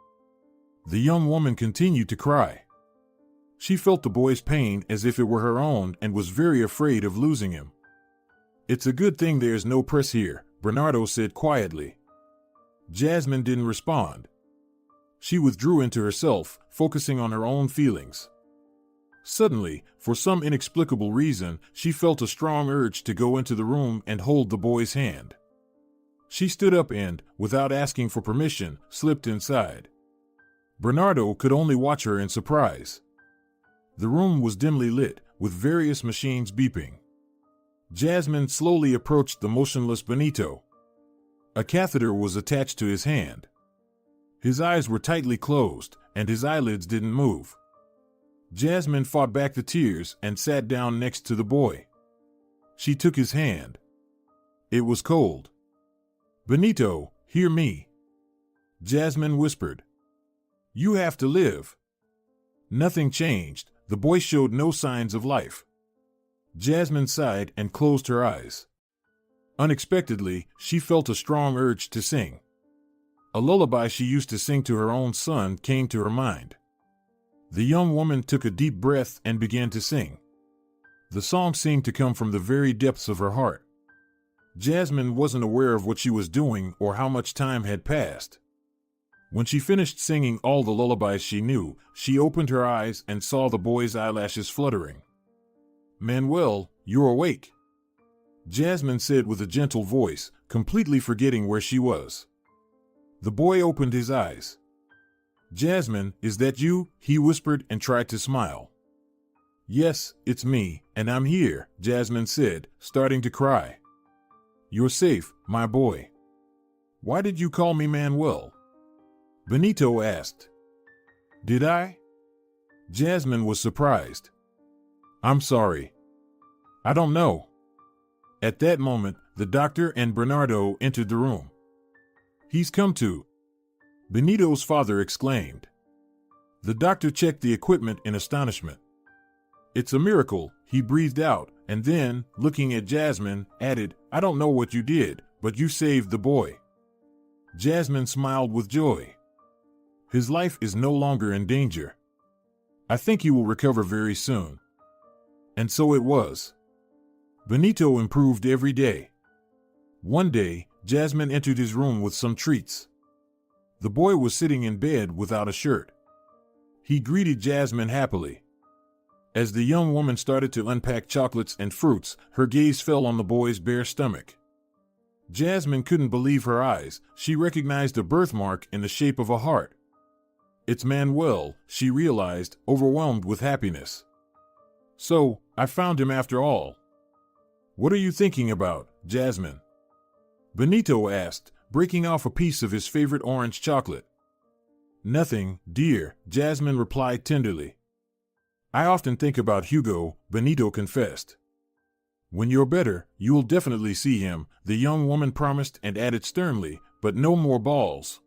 The young woman continued to cry. She felt the boy's pain as if it were her own and was very afraid of losing him. "It's a good thing there's no press here," Bernardo said quietly. Jasmine didn't respond. She withdrew into herself, focusing on her own feelings. Suddenly, for some inexplicable reason, she felt a strong urge to go into the room and hold the boy's hand. She stood up and, without asking for permission, slipped inside. Bernardo could only watch her in surprise. The room was dimly lit, with various machines beeping. Jasmine slowly approached the motionless Benito. A catheter was attached to his hand. His eyes were tightly closed, and his eyelids didn't move. Jasmine fought back the tears and sat down next to the boy. She took his hand. It was cold. "Benito, hear me," Jasmine whispered. "You have to live." Nothing changed. The boy showed no signs of life. Jasmine sighed and closed her eyes. Unexpectedly, she felt a strong urge to sing. A lullaby she used to sing to her own son came to her mind. The young woman took a deep breath and began to sing. The song seemed to come from the very depths of her heart. Jasmine wasn't aware of what she was doing or how much time had passed. When she finished singing all the lullabies she knew, she opened her eyes and saw the boy's eyelashes fluttering. "Manuel, you're awake," Jasmine said with a gentle voice, completely forgetting where she was. The boy opened his eyes. "Jasmine, is that you?" he whispered and tried to smile. "Yes, it's me, and I'm here," Jasmine said, starting to cry. "You're safe, my boy." "Why did you call me Manuel?" Benito asked. "Did I?" Jasmine was surprised. "I'm sorry. I don't know." At that moment, the doctor and Bernardo entered the room. "He's come to," Benito's father exclaimed. The doctor checked the equipment in astonishment. "It's a miracle," he breathed out, and then, looking at Jasmine, added, "I don't know what you did, but you saved the boy." Jasmine smiled with joy. "His life is no longer in danger. I think he will recover very soon." And so it was. Benito improved every day. One day, Jasmine entered his room with some treats. The boy was sitting in bed without a shirt. He greeted Jasmine happily. As the young woman started to unpack chocolates and fruits, her gaze fell on the boy's bare stomach. Jasmine couldn't believe her eyes. She recognized a birthmark in the shape of a heart. "It's Manuel," she realized, overwhelmed with happiness. "So, I found him after all." "What are you thinking about, Jasmine?" Benito asked, breaking off a piece of his favorite orange chocolate. "Nothing, dear," Jasmine replied tenderly. "I often think about Hugo," Benito confessed. "When you're better, you'll definitely see him," the young woman promised and added sternly, "but no more balls."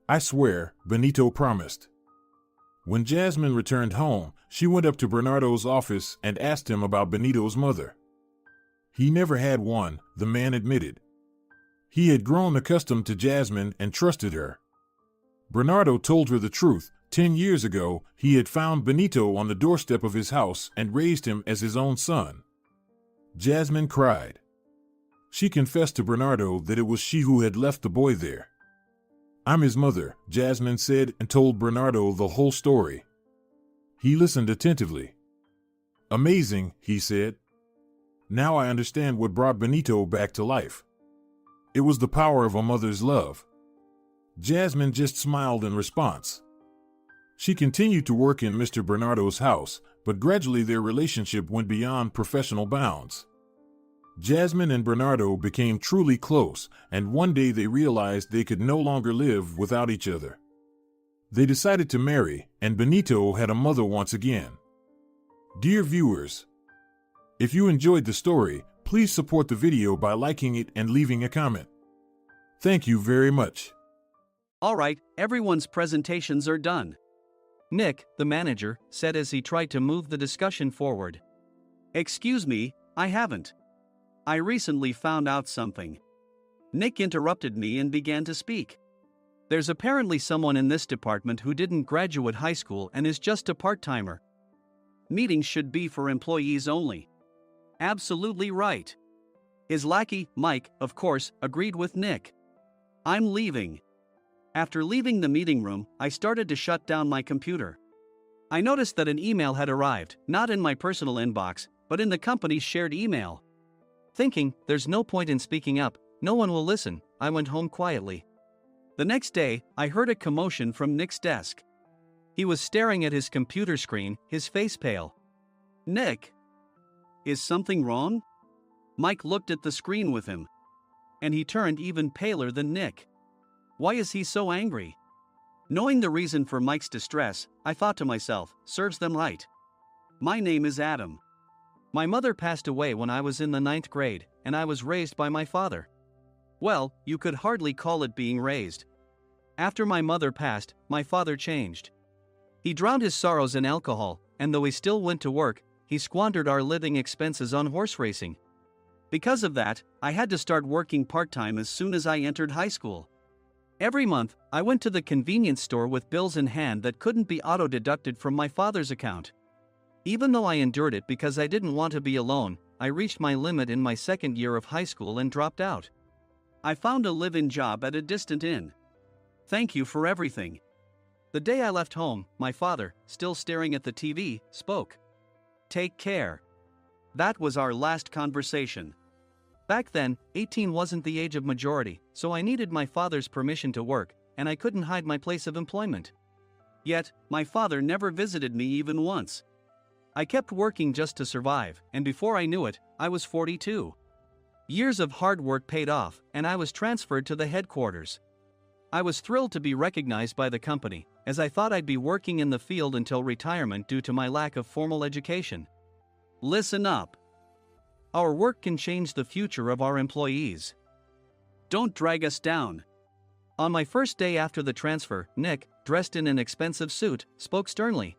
"I swear," Benito promised. When Jasmine returned home, she went up to Bernardo's office and asked him about Benito's mother. He never had one, the man admitted. He had grown accustomed to Jasmine and trusted her. Bernardo told her the truth. 10 years ago, he had found Benito on the doorstep of his house and raised him as his own son. Jasmine cried. She confessed to Bernardo that it was she who had left the boy there. "I'm his mother," Jasmine said, and told Bernardo the whole story. He listened attentively. "Amazing," he said. "Now I understand what brought Benito back to life. It was the power of a mother's love." Jasmine just smiled in response. She continued to work in Mr. Bernardo's house, but gradually their relationship went beyond professional bounds. Jasmine and Bernardo became truly close, and one day they realized they could no longer live without each other. They decided to marry, and Benito had a mother once again. Dear viewers, if you enjoyed the story, please support the video by liking it and leaving a comment. Thank you very much. Alright, everyone's presentations are done. Nick, the manager, said as he tried to move the discussion forward. Excuse me, I haven't. I recently found out something. Nick interrupted me and began to speak. There's apparently someone in this department who didn't graduate high school and is just a part-timer. Meetings should be for employees only. Absolutely right. His lackey, Mike, of course, agreed with Nick. I'm leaving. After leaving the meeting room, I started to shut down my computer. I noticed that an email had arrived, not in my personal inbox, but in the company's shared email. Thinking, there's no point in speaking up, no one will listen, I went home quietly. The next day, I heard a commotion from Nick's desk. He was staring at his computer screen, his face pale. Nick? Is something wrong? Mike looked at the screen with him. And he turned even paler than Nick. Why is he so angry? Knowing the reason for Mike's distress, I thought to myself, serves them right. My name is Adam. My mother passed away when I was in the 9th grade, and I was raised by my father. Well, you could hardly call it being raised. After my mother passed, my father changed. He drowned his sorrows in alcohol, and though he still went to work, he squandered our living expenses on horse racing. Because of that, I had to start working part-time as soon as I entered high school. Every month, I went to the convenience store with bills in hand that couldn't be auto-deducted from my father's account. Even though I endured it because I didn't want to be alone, I reached my limit in my second year of high school and dropped out. I found a live-in job at a distant inn. Thank you for everything. The day I left home, my father, still staring at the TV, spoke. Take care. That was our last conversation. Back then, 18 wasn't the age of majority, so I needed my father's permission to work, and I couldn't hide my place of employment. Yet, my father never visited me even once. I kept working just to survive, and before I knew it, I was 42. Years of hard work paid off, and I was transferred to the headquarters. I was thrilled to be recognized by the company, as I thought I'd be working in the field until retirement due to my lack of formal education. Listen up. Our work can change the future of our employees. Don't drag us down. On my first day after the transfer, Nick, dressed in an expensive suit, spoke sternly.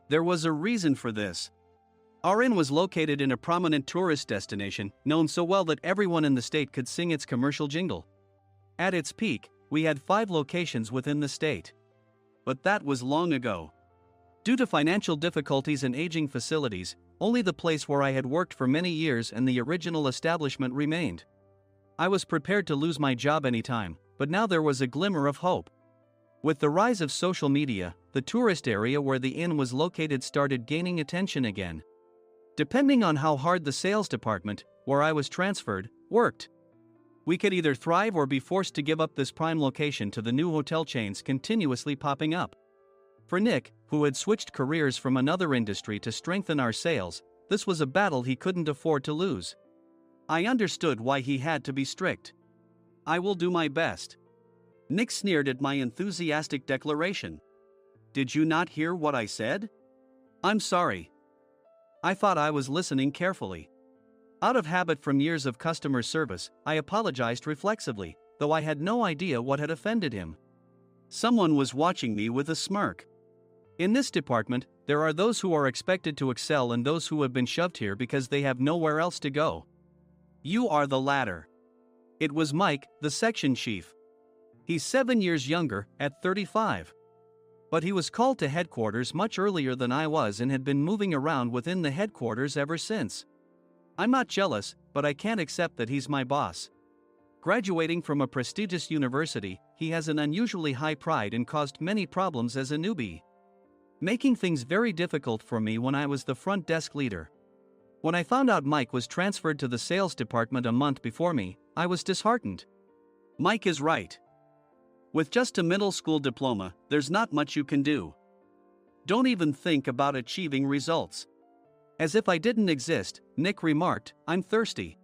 There was a reason for this. Our inn was located in a prominent tourist destination, known so well that everyone in the state could sing its commercial jingle. At its peak, we had 5 locations within the state. But that was long ago. Due to financial difficulties and aging facilities, only the place where I had worked for many years and the original establishment remained. I was prepared to lose my job anytime, but now there was a glimmer of hope. With the rise of social media, the tourist area where the inn was located started gaining attention again. Depending on how hard the sales department, where I was transferred, worked. We could either thrive or be forced to give up this prime location to the new hotel chains continuously popping up. For Nick, who had switched careers from another industry to strengthen our sales, this was a battle he couldn't afford to lose. I understood why he had to be strict. I will do my best. Nick sneered at my enthusiastic declaration. Did you not hear what I said? I'm sorry. I thought I was listening carefully. Out of habit from years of customer service, I apologized reflexively, though I had no idea what had offended him. Someone was watching me with a smirk. In this department, there are those who are expected to excel and those who have been shoved here because they have nowhere else to go. You are the latter. It was Mike, the section chief. He's 7 years younger, at 35. But he was called to headquarters much earlier than I was and had been moving around within the headquarters ever since. I'm not jealous, but I can't accept that he's my boss. Graduating from a prestigious university, he has an unusually high pride and caused many problems as a newbie, making things very difficult for me when I was the front desk leader. When I found out Mike was transferred to the sales department a month before me, I was disheartened. Mike is right. With just a middle school diploma, there's not much you can do. Don't even think about achieving results. As if I didn't exist, Nick remarked, I'm thirsty.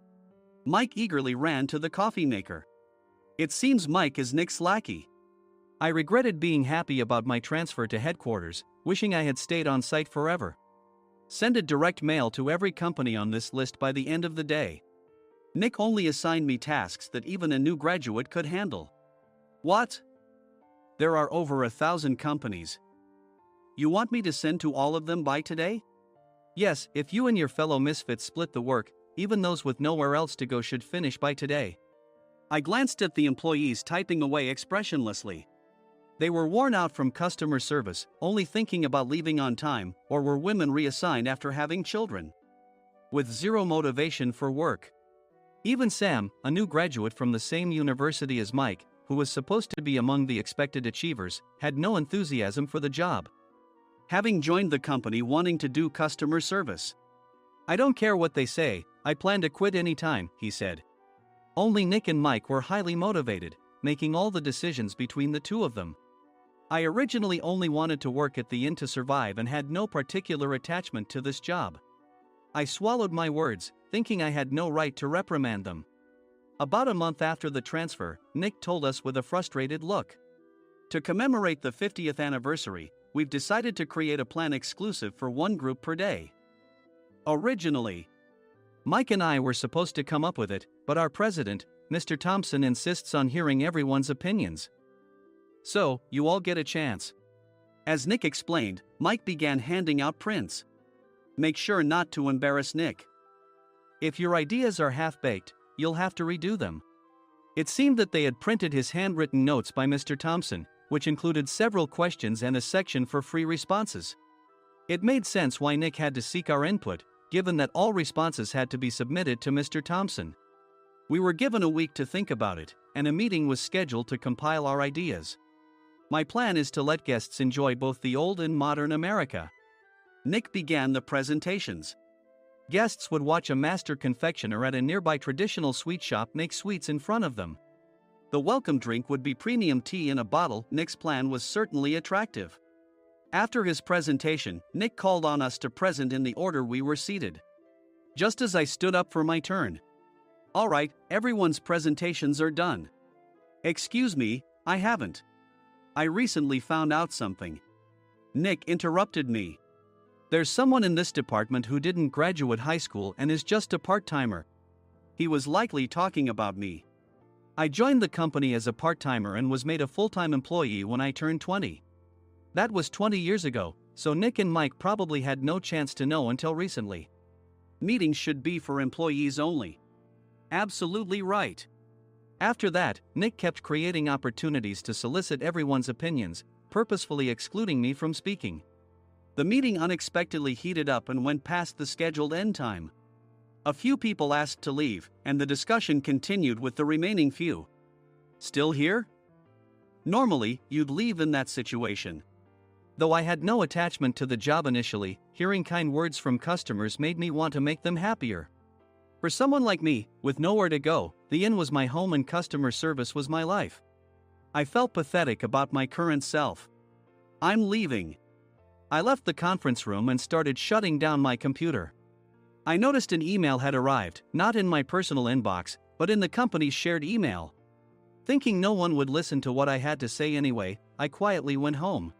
Mike eagerly ran to the coffee maker. It seems Mike is Nick's lackey. I regretted being happy about my transfer to headquarters, wishing I had stayed on site forever. Send a direct mail to every company on this list by the end of the day. Nick only assigned me tasks that even a new graduate could handle. What? There are over 1,000 companies. You want me to send to all of them by today? Yes, if you and your fellow misfits split the work, even those with nowhere else to go should finish by today. I glanced at the employees typing away expressionlessly. They were worn out from customer service, only thinking about leaving on time, or were women reassigned after having children, with zero motivation for work. Even Sam, a new graduate from the same university as Mike, who was supposed to be among the expected achievers, had no enthusiasm for the job, having joined the company wanting to do customer service. I don't care what they say, I plan to quit anytime, he said. Only Nick and Mike were highly motivated, making all the decisions between the two of them. I originally only wanted to work at the inn to survive and had no particular attachment to this job. I swallowed my words, thinking I had no right to reprimand them. About a month after the transfer, Nick told us with a frustrated look. To commemorate the 50th anniversary, we've decided to create a plan exclusive for one group per day. Originally, Mike and I were supposed to come up with it, but our president, Mr. Thompson, insists on hearing everyone's opinions. So, you all get a chance. As Nick explained, Mike began handing out prints. Make sure not to embarrass Nick. If your ideas are half-baked, you'll have to redo them. It seemed that they had printed his handwritten notes by Mr. Thompson, which included several questions and a section for free responses. It made sense why Nick had to seek our input, given that all responses had to be submitted to Mr. Thompson. We were given a week to think about it, and a meeting was scheduled to compile our ideas. My plan is to let guests enjoy both the old and modern America. Nick began the presentations. Guests would watch a master confectioner at a nearby traditional sweet shop make sweets in front of them. The welcome drink would be premium tea in a bottle. Nick's plan was certainly attractive. After his presentation, Nick called on us to present in the order we were seated. Just as I stood up for my turn. All right, everyone's presentations are done. Excuse me, I haven't. I recently found out something. Nick interrupted me. There's someone in this department who didn't graduate high school and is just a part-timer. He was likely talking about me. I joined the company as a part-timer and was made a full-time employee when I turned 20. That was 20 years ago, so Nick and Mike probably had no chance to know until recently. Meetings should be for employees only. Absolutely right. After that, Nick kept creating opportunities to solicit everyone's opinions, purposefully excluding me from speaking. The meeting unexpectedly heated up and went past the scheduled end time. A few people asked to leave, and the discussion continued with the remaining few. Still here? Normally, you'd leave in that situation. Though I had no attachment to the job initially, hearing kind words from customers made me want to make them happier. For someone like me, with nowhere to go, the inn was my home and customer service was my life. I felt pathetic about my current self. I'm leaving. I left the conference room and started shutting down my computer. I noticed an email had arrived, not in my personal inbox, but in the company's shared email. Thinking no one would listen to what I had to say anyway, I quietly went home.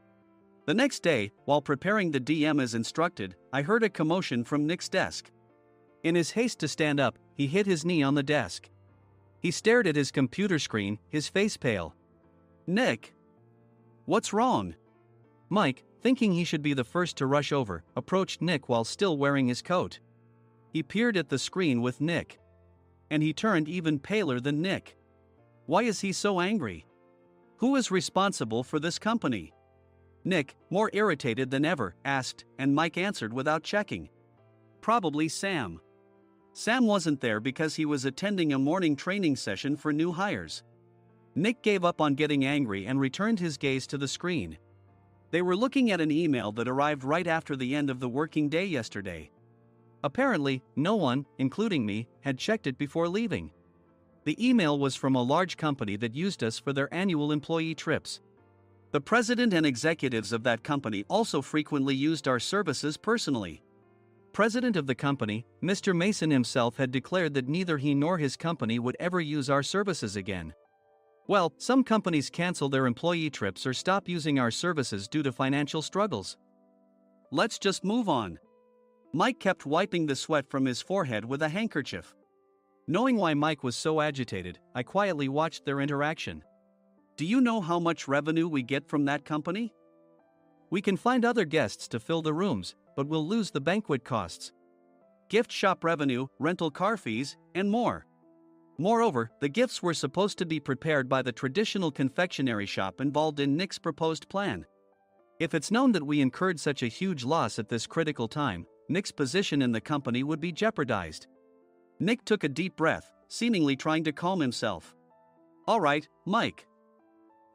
The next day, while preparing the DM as instructed, I heard a commotion from Nick's desk. In his haste to stand up, he hit his knee on the desk. He stared at his computer screen, his face pale. Nick! What's wrong? Mike, thinking he should be the first to rush over, approached Nick while still wearing his coat. He peered at the screen with Nick. And he turned even paler than Nick. Why is he so angry? Who is responsible for this company? Nick, more irritated than ever, asked, and Mike answered without checking. Probably Sam. Sam wasn't there because he was attending a morning training session for new hires. Nick gave up on getting angry and returned his gaze to the screen. They were looking at an email that arrived right after the end of the working day yesterday. Apparently, no one, including me, had checked it before leaving. The email was from a large company that used us for their annual employee trips. The president and executives of that company also frequently used our services personally. President of the company, Mr. Mason himself, had declared that neither he nor his company would ever use our services again. Well, some companies cancel their employee trips or stop using our services due to financial struggles. Let's just move on. Mike kept wiping the sweat from his forehead with a handkerchief. Knowing why Mike was so agitated, I quietly watched their interaction. Do you know how much revenue we get from that company? We can find other guests to fill the rooms, but we'll lose the banquet costs, gift shop revenue, rental car fees, and more. Moreover, the gifts were supposed to be prepared by the traditional confectionery shop involved in Nick's proposed plan. If it's known that we incurred such a huge loss at this critical time, Nick's position in the company would be jeopardized. Nick took a deep breath, seemingly trying to calm himself. All right, Mike.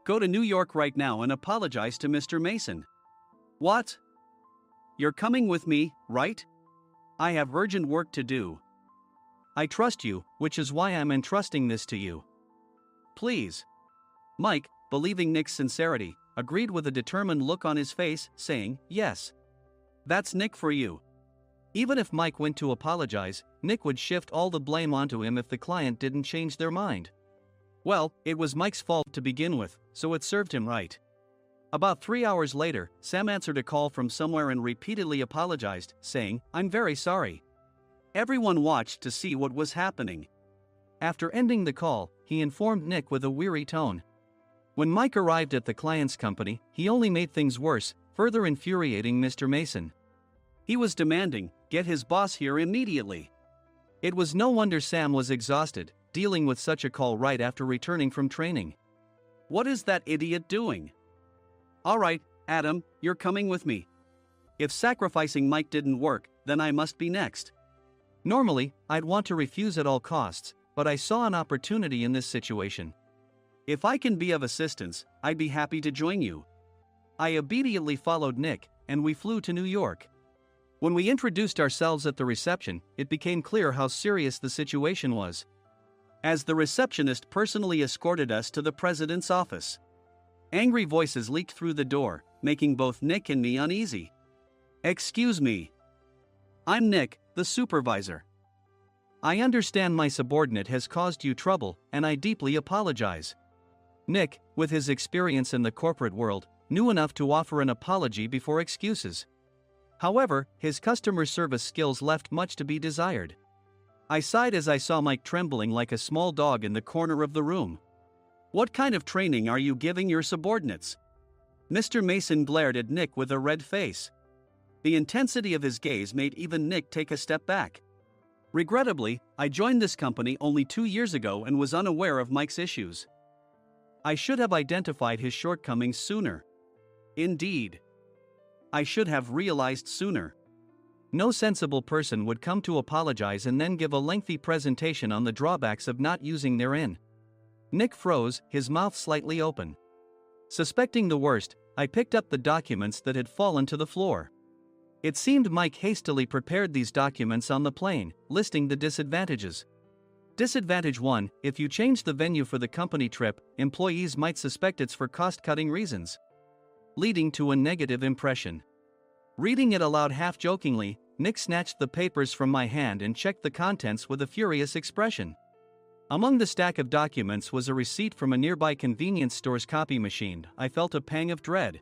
Go to New York right now and apologize to Mr. Mason. What? You're coming with me, right? I have urgent work to do. I trust you, which is why I'm entrusting this to you. Please. Mike, believing Nick's sincerity, agreed with a determined look on his face, saying, yes. That's Nick for you. Even if Mike went to apologize, Nick would shift all the blame onto him if the client didn't change their mind. Well, it was Mike's fault to begin with, so it served him right. About 3 hours later, Sam answered a call from somewhere and repeatedly apologized, saying, I'm very sorry. Everyone watched to see what was happening. After ending the call, he informed Nick with a weary tone. When Mike arrived at the client's company, he only made things worse, further infuriating Mr. Mason. He was demanding, get his boss here immediately. It was no wonder Sam was exhausted, dealing with such a call right after returning from training. What is that idiot doing? All right, Adam, you're coming with me. If sacrificing Mike didn't work, then I must be next. Normally, I'd want to refuse at all costs, but I saw an opportunity in this situation. If I can be of assistance, I'd be happy to join you. I obediently followed Nick, and we flew to New York. When we introduced ourselves at the reception, it became clear how serious the situation was, as the receptionist personally escorted us to the president's office. Angry voices leaked through the door, making both Nick and me uneasy. Excuse me. I'm Nick, the supervisor. I understand my subordinate has caused you trouble, and I deeply apologize. Nick, with his experience in the corporate world, knew enough to offer an apology before excuses. However, his customer service skills left much to be desired. I sighed as I saw Mike trembling like a small dog in the corner of the room. What kind of training are you giving your subordinates? Mr. Mason glared at Nick with a red face. The intensity of his gaze made even Nick take a step back. Regrettably, I joined this company only 2 years ago and was unaware of Mike's issues. I should have identified his shortcomings sooner. Indeed. I should have realized sooner. No sensible person would come to apologize and then give a lengthy presentation on the drawbacks of not using their in. Nick froze, his mouth slightly open. Suspecting the worst, I picked up the documents that had fallen to the floor. It seemed Mike hastily prepared these documents on the plane, listing the disadvantages. Disadvantage 1: if you change the venue for the company trip, employees might suspect it's for cost-cutting reasons, leading to a negative impression. Reading it aloud half-jokingly, Nick snatched the papers from my hand and checked the contents with a furious expression. Among the stack of documents was a receipt from a nearby convenience store's copy machine. I felt a pang of dread,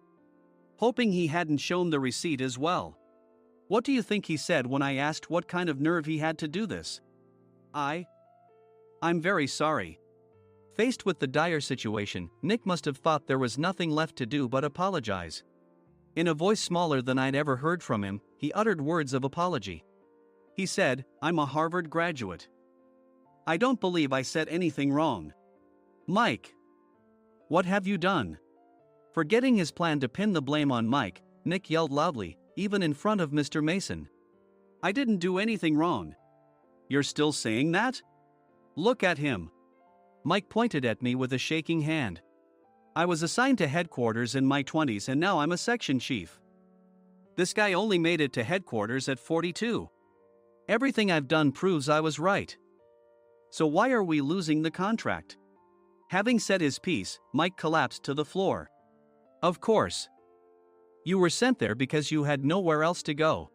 hoping he hadn't shown the receipt as well. What do you think he said when I asked what kind of nerve he had to do this? I'm very sorry. Faced with the dire situation, Nick must have thought there was nothing left to do but apologize. In a voice smaller than I'd ever heard from him, he uttered words of apology. He said, I'm a Harvard graduate. I don't believe I said anything wrong. Mike, what have you done? Forgetting his plan to pin the blame on Mike, Nick yelled loudly, even in front of Mr. Mason. I didn't do anything wrong. You're still saying that? Look at him. Mike pointed at me with a shaking hand. I was assigned to headquarters in my 20s and now I'm a section chief. This guy only made it to headquarters at 42. Everything I've done proves I was right. So why are we losing the contract? Having said his piece, Mike collapsed to the floor. Of course. You were sent there because you had nowhere else to go.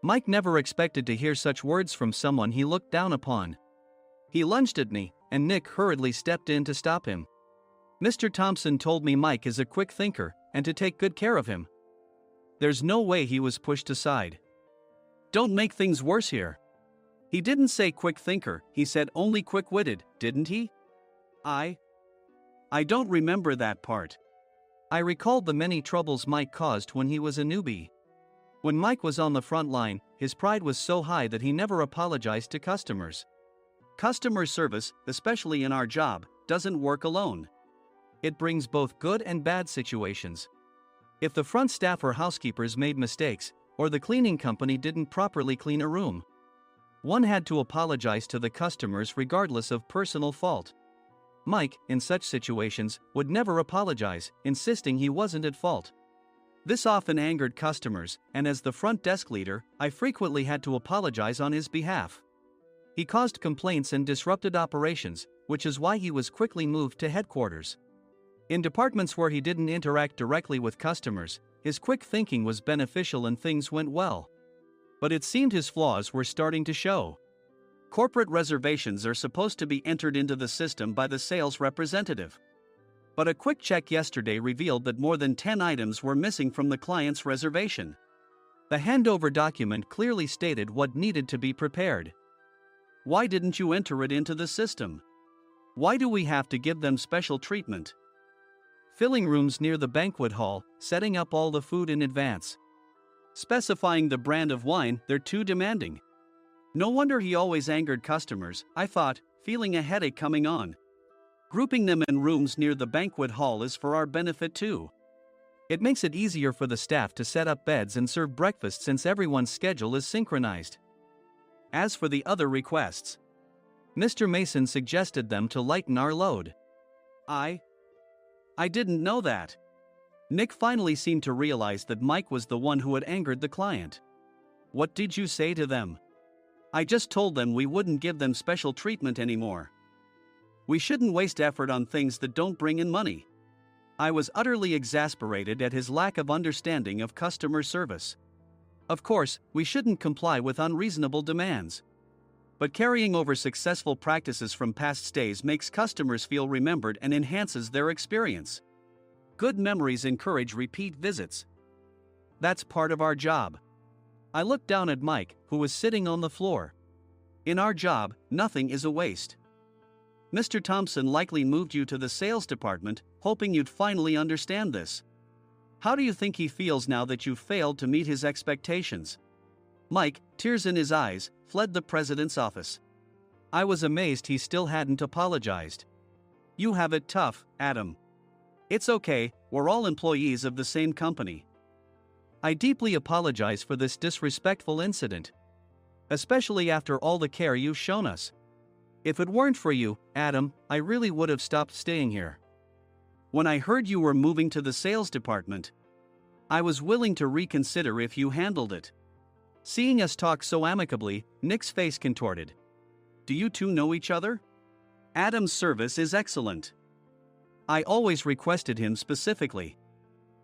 Mike never expected to hear such words from someone he looked down upon. He lunged at me, and Nick hurriedly stepped in to stop him. Mr. Thompson told me Mike is a quick thinker, and to take good care of him. There's no way he was pushed aside. Don't make things worse here. He didn't say quick thinker, he said only quick-witted, didn't he? I don't remember that part. I recalled the many troubles Mike caused when he was a newbie. When Mike was on the front line, his pride was so high that he never apologized to customers. Customer service, especially in our job, doesn't work alone. It brings both good and bad situations. If the front staff or housekeepers made mistakes, or the cleaning company didn't properly clean a room, one had to apologize to the customers regardless of personal fault. Mike, in such situations, would never apologize, insisting he wasn't at fault. This often angered customers, and as the front desk leader, I frequently had to apologize on his behalf. He caused complaints and disrupted operations, which is why he was quickly moved to headquarters. In departments where he didn't interact directly with customers, his quick thinking was beneficial and things went well. But it seemed his flaws were starting to show. Corporate reservations are supposed to be entered into the system by the sales representative. But a quick check yesterday revealed that more than 10 items were missing from the client's reservation. The handover document clearly stated what needed to be prepared. Why didn't you enter it into the system? Why do we have to give them special treatment? Filling rooms near the banquet hall, setting up all the food in advance. Specifying the brand of wine, they're too demanding. No wonder he always angered customers, I thought, feeling a headache coming on. Grouping them in rooms near the banquet hall is for our benefit too. It makes it easier for the staff to set up beds and serve breakfast since everyone's schedule is synchronized. As for the other requests, Mr. Mason suggested them to lighten our load. I didn't know that. Nick finally seemed to realize that Mike was the one who had angered the client. What did you say to them? I just told them we wouldn't give them special treatment anymore. We shouldn't waste effort on things that don't bring in money. I was utterly exasperated at his lack of understanding of customer service. Of course, we shouldn't comply with unreasonable demands. But carrying over successful practices from past stays makes customers feel remembered and enhances their experience. Good memories encourage repeat visits. That's part of our job. I looked down at Mike, who was sitting on the floor. In our job, nothing is a waste. Mr. Thompson likely moved you to the sales department, hoping you'd finally understand this. How do you think he feels now that you've failed to meet his expectations? Mike, tears in his eyes, fled the president's office. I was amazed he still hadn't apologized. You have it tough, Adam. It's okay, we're all employees of the same company. I deeply apologize for this disrespectful incident. Especially after all the care you've shown us. If it weren't for you, Adam, I really would have stopped staying here. When I heard you were moving to the sales department, I was willing to reconsider if you handled it. Seeing us talk so amicably, Nick's face contorted. Do you two know each other? Adam's service is excellent. I always requested him specifically.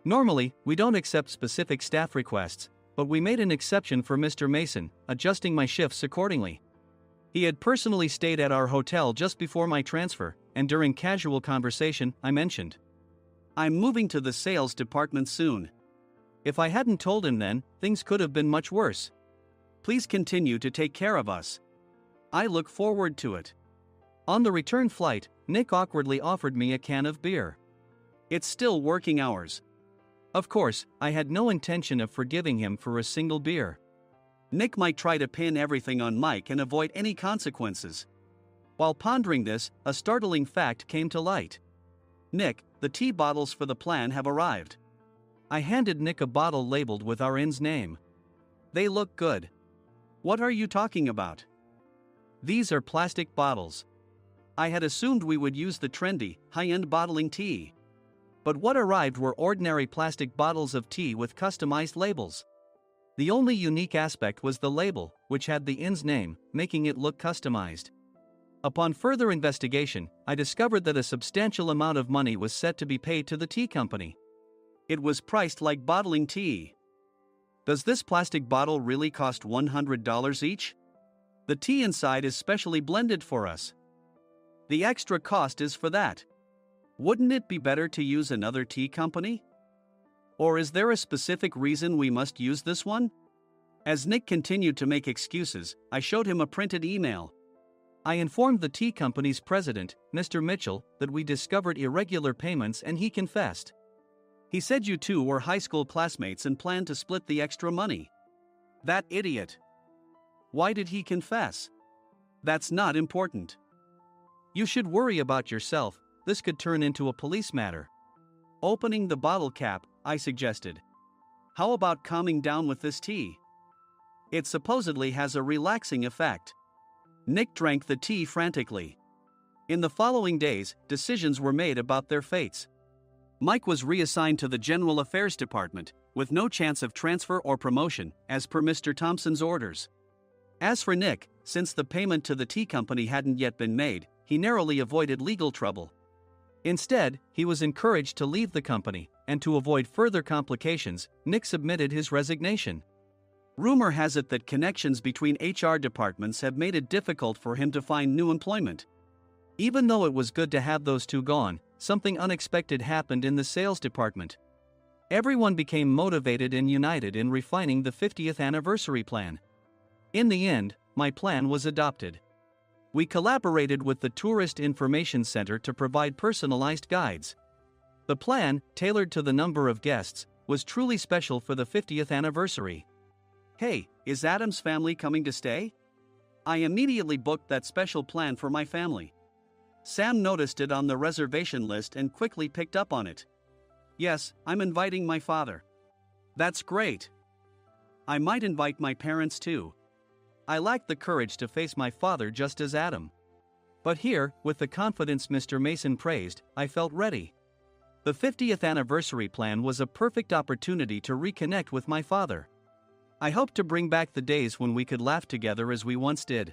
Normally, we don't accept specific staff requests, but we made an exception for Mr. Mason, adjusting my shifts accordingly. He had personally stayed at our hotel just before my transfer, and during casual conversation, I mentioned, I'm moving to the sales department soon. If I hadn't told him then, things could have been much worse. Please continue to take care of us. I look forward to it. On the return flight, Nick awkwardly offered me a can of beer. It's still working hours. Of course, I had no intention of forgiving him for a single beer. Nick might try to pin everything on Mike and avoid any consequences. While pondering this, a startling fact came to light. Nick, the tea bottles for the plan have arrived. I handed Nick a bottle labeled with our inn's name. They look good. What are you talking about? These are plastic bottles. I had assumed we would use the trendy, high-end bottling tea. But what arrived were ordinary plastic bottles of tea with customized labels. The only unique aspect was the label, which had the inn's name, making it look customized. Upon further investigation, I discovered that a substantial amount of money was set to be paid to the tea company. It was priced like bottling tea. Does this plastic bottle really cost $100 each? The tea inside is specially blended for us. The extra cost is for that. Wouldn't it be better to use another tea company? Or is there a specific reason we must use this one? As Nick continued to make excuses, I showed him a printed email. I informed the tea company's president, Mr. Mitchell, that we discovered irregular payments and he confessed. He said you two were high school classmates and planned to split the extra money. That idiot. Why did he confess? That's not important. You should worry about yourself, this could turn into a police matter. Opening the bottle cap, I suggested. How about calming down with this tea? It supposedly has a relaxing effect. Nick drank the tea frantically. In the following days, decisions were made about their fates. Mike was reassigned to the General Affairs Department, with no chance of transfer or promotion, as per Mr. Thompson's orders. As for Nick, since the payment to the tea company hadn't yet been made, he narrowly avoided legal trouble. Instead, he was encouraged to leave the company, and to avoid further complications, Nick submitted his resignation. Rumor has it that connections between HR departments have made it difficult for him to find new employment. Even though it was good to have those two gone, something unexpected happened in the sales department. Everyone became motivated and united in refining the 50th anniversary plan. In the end, my plan was adopted. We collaborated with the Tourist Information Center to provide personalized guides. The plan, tailored to the number of guests, was truly special for the 50th anniversary. Hey, is Adam's family coming to stay? I immediately booked that special plan for my family. Sam noticed it on the reservation list and quickly picked up on it. Yes, I'm inviting my father. That's great. I might invite my parents too. I lacked the courage to face my father just as Adam. But here, with the confidence Mr. Mason praised, I felt ready. The 50th anniversary plan was a perfect opportunity to reconnect with my father. I hoped to bring back the days when we could laugh together as we once did.